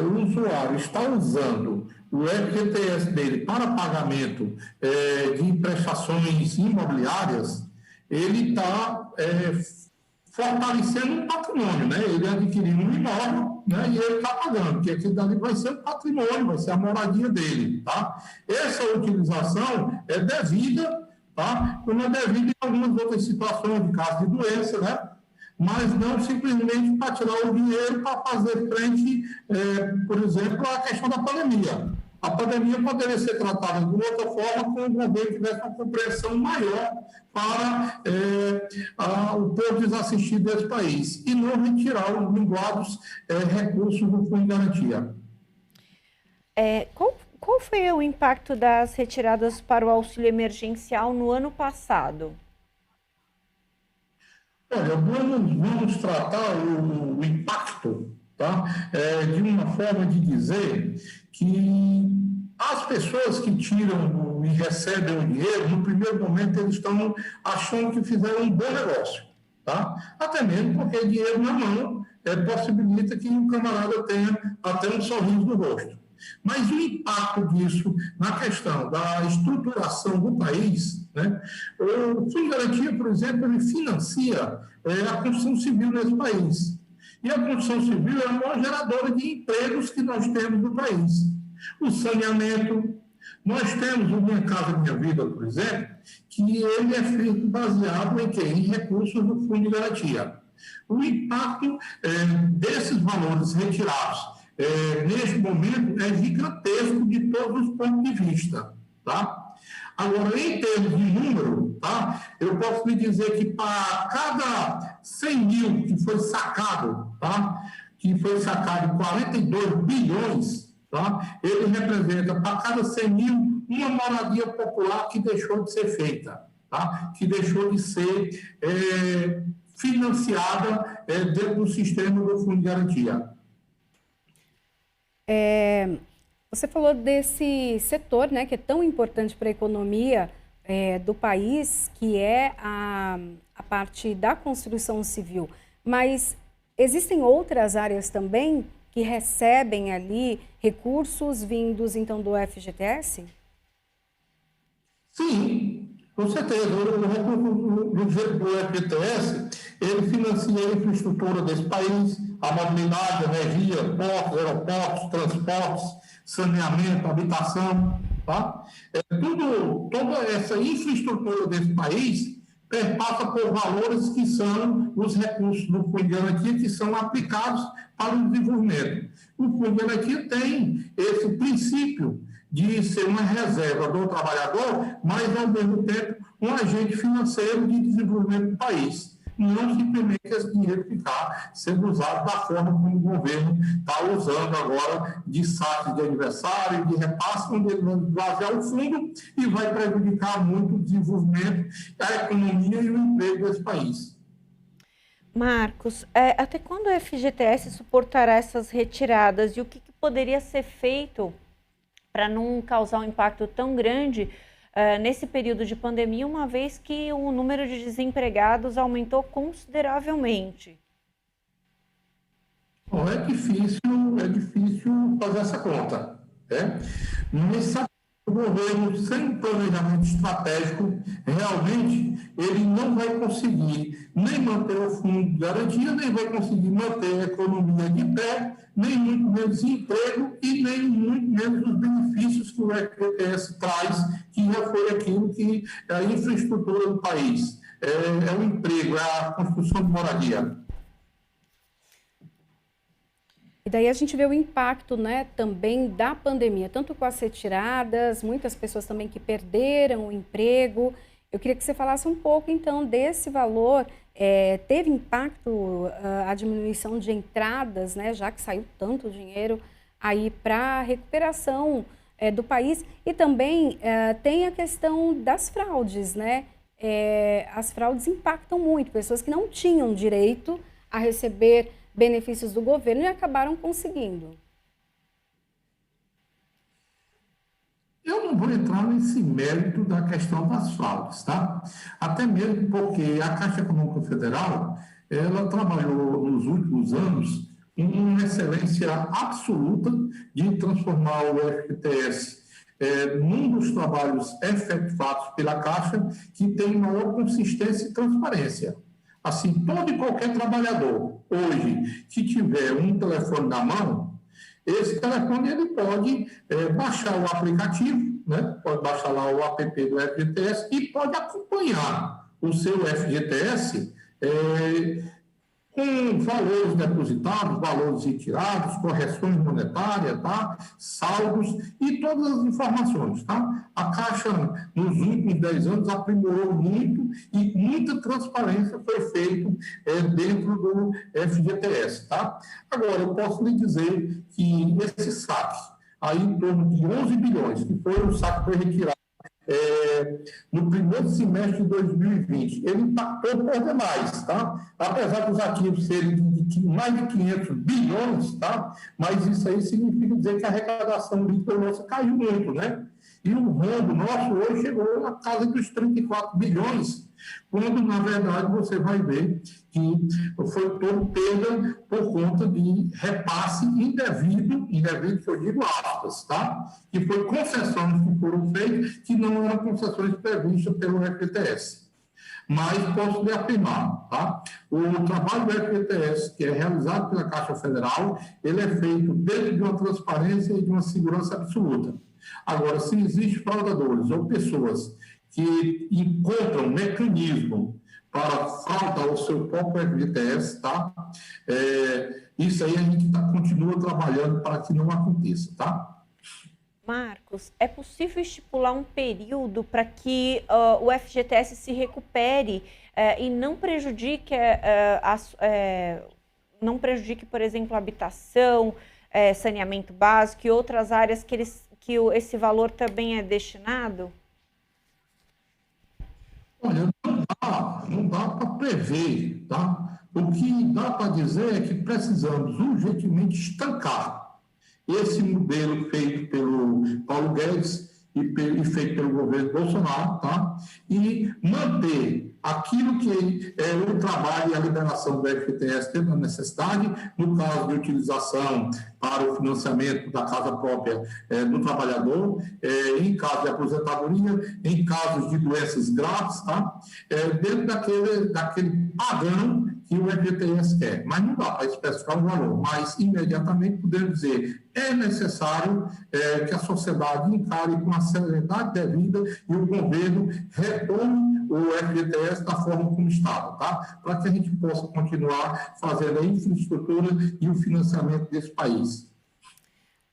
o usuário está usando o FGTS dele para pagamento de prestações imobiliárias, ele está fortalecendo o patrimônio, né? Ele adquirindo um imóvel, né? E ele está pagando, porque aquilo dali vai ser o patrimônio, vai ser a moradia dele, tá? Essa utilização é devida, tá? Como é devida em algumas outras situações de caso de doença, né? Mas não simplesmente para tirar o dinheiro para fazer frente, por exemplo, à questão da pandemia. A pandemia poderia ser tratada de outra forma, com o governo tivesse uma compreensão maior para o povo desassistido desse país, e não retirar os minguados recursos do Fundo de Garantia. Qual foi o impacto das retiradas para o auxílio emergencial no ano passado? Olha, vamos tratar o impacto, tá? De uma forma de dizer que as pessoas que tiram e recebem o dinheiro, no primeiro momento eles estão achando que fizeram um bom negócio, tá? Até mesmo porque dinheiro na mão possibilita que o camarada tenha até um sorriso no rosto. Mas o impacto disso na questão da estruturação do país, né? O Fundo de Garantia, por exemplo, ele financia a construção civil nesse país. E a construção civil é uma geradora de empregos que nós temos no país. O saneamento, nós temos o Minha Casa Minha Vida, por exemplo, que ele é feito baseado em quê? Em recursos do Fundo de Garantia. O impacto desses valores retirados neste momento é gigantesco de todos os pontos de vista, tá? Agora, em termos de número, tá? Eu posso lhe dizer que para cada 100 mil que foi sacado, tá? Que foi sacado 42 bilhões, tá? Ele representa para cada 100 mil uma moradia popular que deixou de ser feita, tá? Que deixou de ser financiada dentro do sistema do Fundo de Garantia. Você falou desse setor, né, que é tão importante para a economia do país, que é a parte da construção civil. Mas existem outras áreas também que recebem ali recursos vindos, então, do FGTS? Sim, com certeza. O recurso do FGTS, ele financia a infraestrutura desse país, a mobilidade, a energia, portos, aeroportos, transportes, saneamento, habitação, tá? Toda essa infraestrutura desse país perpassa por valores que são os recursos do Fundo de Garantia que são aplicados para o desenvolvimento. O Fundo de Garantia tem esse princípio de ser uma reserva do trabalhador, mas, ao mesmo tempo, um agente financeiro de desenvolvimento do país. Não simplesmente esse dinheiro ficar sendo usado da forma como o governo está usando agora, de saque de aniversário, de repasse, onde ele vai esvaziar o fundo e vai prejudicar muito o desenvolvimento, a economia e o emprego desse país. Marcos, até quando o FGTS suportará essas retiradas e o que poderia ser feito para não causar um impacto tão grande nesse período de pandemia, uma vez que o número de desempregados aumentou consideravelmente? Bom, é difícil fazer essa conta, né? Mas sabe O governo, sem planejamento estratégico, realmente ele não vai conseguir nem manter o fundo de garantia, nem vai conseguir manter a economia de pé, nem muito menos emprego e nem muito menos os benefícios que o FGTS traz, que já foi aquilo que é a infraestrutura do país. É o emprego, é a construção de moradia. E daí a gente vê o impacto, né, também da pandemia, tanto com as retiradas, muitas pessoas também que perderam o emprego. Eu queria que você falasse um pouco, então, desse valor. Teve impacto a diminuição de entradas, né, já que saiu tanto dinheiro aí para a recuperação do país. E também tem a questão das fraudes, né? As fraudes impactam muito, pessoas que não tinham direito a receber benefícios do governo e acabaram conseguindo. Eu não vou entrar nesse mérito da questão das fraudes, tá? Até mesmo porque a Caixa Econômica Federal, ela trabalhou nos últimos anos em uma excelência absoluta de transformar o FGTS num dos trabalhos efetuados pela Caixa que tem maior consistência e transparência. Assim, todo e qualquer trabalhador, hoje, que tiver um telefone na mão, esse telefone ele pode baixar o aplicativo, né? Pode baixar lá o app do FGTS e pode acompanhar o seu FGTS com valores depositados, valores retirados, correções monetárias, tá? Saldos e todas as informações. Tá? A Caixa, nos últimos 10 anos, aprimorou muito e muita transparência foi feita dentro do FGTS. Tá? Agora, eu posso lhe dizer que esse saque, aí em torno de 11 bilhões, que foi o saque que foi retirado no primeiro semestre de 2020, ele impactou por demais, tá? Apesar dos ativos serem de mais de 500 bilhões, tá? Mas isso aí significa dizer que a arrecadação líquida nossa caiu muito, né? E o rombo nosso hoje chegou à casa dos 34 bilhões, quando, na verdade, você vai ver que foi todo perda por conta de repasse indevido que eu digo aspas, tá? Que foi concessões que foram feitas que não eram concessões previstas pelo FGTS. Mas posso lhe afirmar, tá? O trabalho do FGTS, que é realizado pela Caixa Federal, ele é feito dentro de uma transparência e de uma segurança absoluta. Agora, se existem fraudadores ou pessoas que encontram mecanismo para fraudar o seu próprio FGTS, tá? Isso aí a gente continua trabalhando para que não aconteça, tá? Marcos, é possível estipular um período para que o FGTS se recupere e não prejudique, por exemplo, a habitação, saneamento básico e outras áreas que esse valor também é destinado? Olha, não dá para prever, tá? O que dá para dizer é que precisamos urgentemente estancar esse modelo feito pelo Paulo Guedes e feito pelo governo Bolsonaro, tá? E manter aquilo que é o trabalho e a liberação do FGTS tendo a necessidade, no caso de utilização para o financiamento da casa própria do trabalhador, em caso de aposentadoria, em casos de doenças graves, tá? Dentro daquele padrão que o FGTS quer. Mas não dá para especificar um valor, mas imediatamente podemos dizer é necessário que a sociedade encare com a celeridade devida e o governo retome o FGTS da forma como estava, tá? Para que a gente possa continuar fazendo a infraestrutura e o financiamento desse país.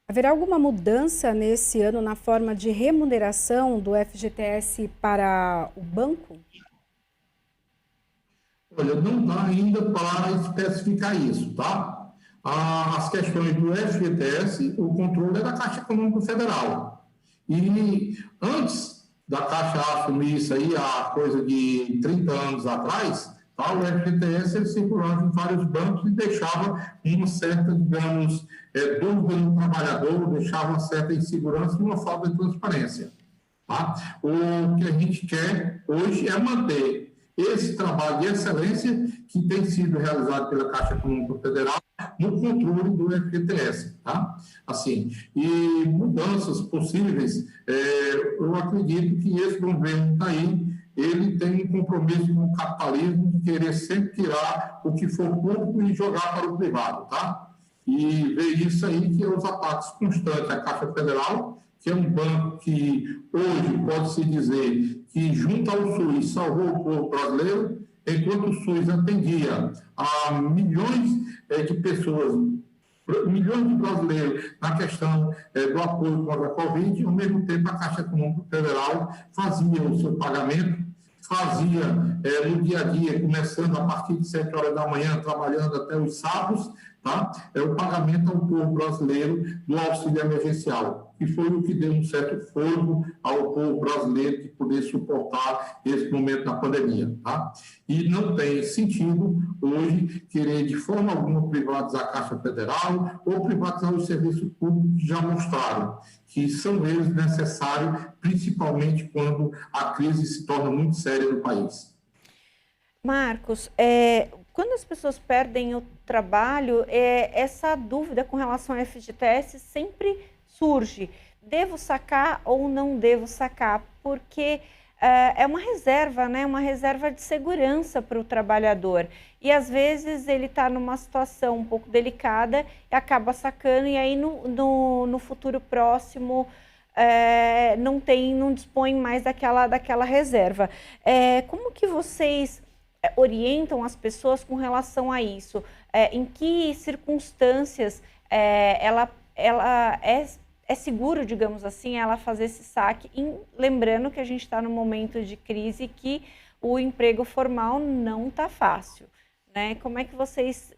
Haverá alguma mudança nesse ano na forma de remuneração do FGTS para o banco? Olha, não dá ainda para especificar isso, tá? As questões do FGTS, o controle é da Caixa Econômica Federal. E antes da Caixa assumir isso aí, há coisa de 30 anos atrás, tá? O FGTS ele circulava em vários bancos e deixava uma certa, digamos, dúvida no trabalhador, deixava uma certa insegurança e uma falta de transparência. Tá? O que a gente quer hoje é manter esse trabalho de excelência que tem sido realizado pela Caixa Econômica Federal no controle do FGTS, tá? Assim, e mudanças possíveis, eu acredito que esse governo está aí, ele tem um compromisso com o capitalismo de querer sempre tirar o que for público e jogar para o privado, tá? E ver isso aí, que é os ataques constantes à Caixa Federal, que é um banco que hoje pode-se dizer que, junto ao SUS, salvou o povo brasileiro, enquanto o SUS atendia a milhões de pessoas, milhões de brasileiros na questão do apoio contra a Covid, ao mesmo tempo a Caixa Econômica Federal fazia o seu pagamento, fazia no dia a dia, começando a partir de 7 horas da manhã, trabalhando até os sábados, tá? O pagamento ao povo brasileiro do auxílio emergencial, que foi o que deu um certo fôlego ao povo brasileiro de poder suportar esse momento da pandemia, tá? E não tem sentido hoje querer de forma alguma privatizar a Caixa Federal ou privatizar os serviços públicos que já mostraram que são eles necessários, principalmente quando a crise se torna muito séria no país. Marcos, quando as pessoas perdem o trabalho, essa dúvida com relação ao FGTS sempre surge. Devo sacar ou não devo sacar? Porque é uma reserva, né? Uma reserva de segurança para o trabalhador. E às vezes ele está numa situação um pouco delicada e acaba sacando, e aí no futuro próximo não dispõe mais daquela reserva. Como que vocês orientam as pessoas com relação a isso? Em que circunstâncias ela é seguro, digamos assim, ela fazer esse saque? Lembrando que a gente está num momento de crise que o emprego formal não está fácil, né? Como é que vocês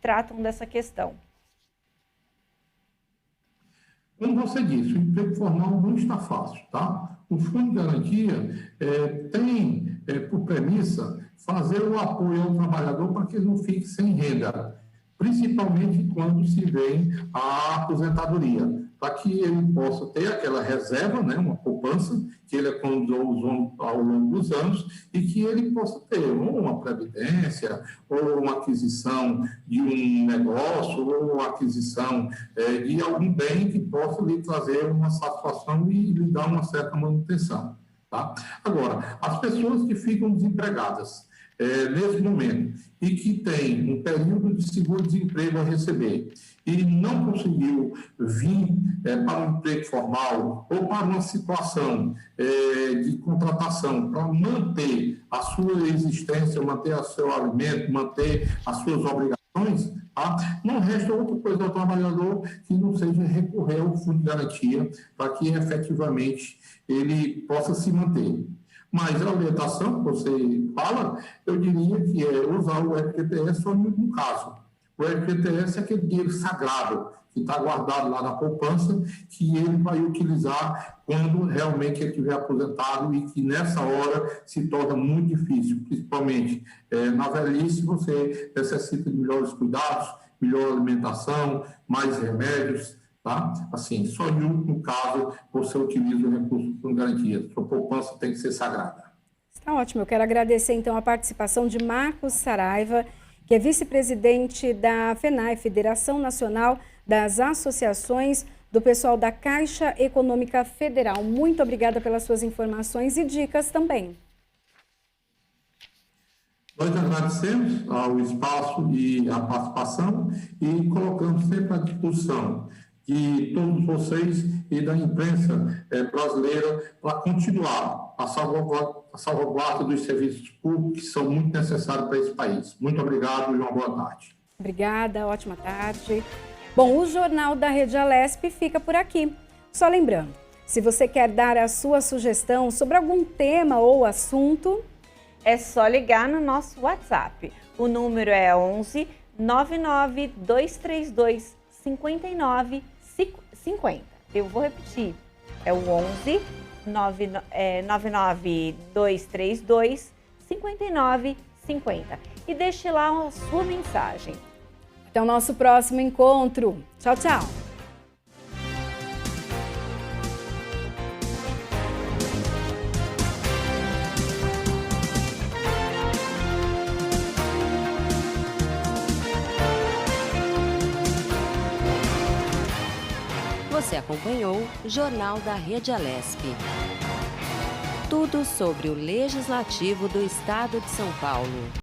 tratam dessa questão? Como você disse, o emprego formal não está fácil, tá? O Fundo de Garantia tem por premissa fazer o apoio ao trabalhador para que ele não fique sem renda, principalmente quando se vem a aposentadoria, para que ele possa ter aquela reserva, né, uma poupança, que ele economizou ao longo dos anos, e que ele possa ter uma previdência, ou uma aquisição de um negócio, ou uma aquisição de algum bem que possa lhe trazer uma satisfação e lhe dar uma certa manutenção. Tá? Agora, as pessoas que ficam desempregadas nesse momento e que tem um período de seguro-desemprego a receber e não conseguiu vir para um emprego formal ou para uma situação de contratação para manter a sua existência, manter o seu alimento, manter as suas obrigações, tá? Não resta outra coisa ao trabalhador que não seja recorrer ao Fundo de Garantia para que efetivamente ele possa se manter. Mas a orientação que você fala, eu diria que é usar o FGTS só no caso. O FGTS é aquele dinheiro sagrado que está guardado lá na poupança, que ele vai utilizar quando realmente ele estiver aposentado e que nessa hora se torna muito difícil, principalmente na velhice, você necessita de melhores cuidados, melhor alimentação, mais remédios, tá? Assim, só em último caso você utiliza o recurso com garantia. Sua poupança tem que ser sagrada. Está ótimo. Eu quero agradecer então a participação de Marcos Saraiva, que é vice-presidente da FENAI, Federação Nacional das Associações do Pessoal da Caixa Econômica Federal. Muito obrigada pelas suas informações e dicas também. Nós agradecemos ao espaço e à participação e colocamos sempre à disposição de todos vocês e da imprensa brasileira para continuar a salvaguarda dos serviços públicos que são muito necessários para esse país. Muito obrigado e uma boa tarde. Obrigada, ótima tarde. Bom, o Jornal da Rede Alesp fica por aqui. Só lembrando, se você quer dar a sua sugestão sobre algum tema ou assunto, é só ligar no nosso WhatsApp. O número é 11 99 232 5950. Eu vou repetir. É o 11 99 232 5950. E deixe lá a sua mensagem. Até o nosso próximo encontro. Tchau, tchau. Você acompanhou o Jornal da Rede Alesp. Tudo sobre o Legislativo do Estado de São Paulo.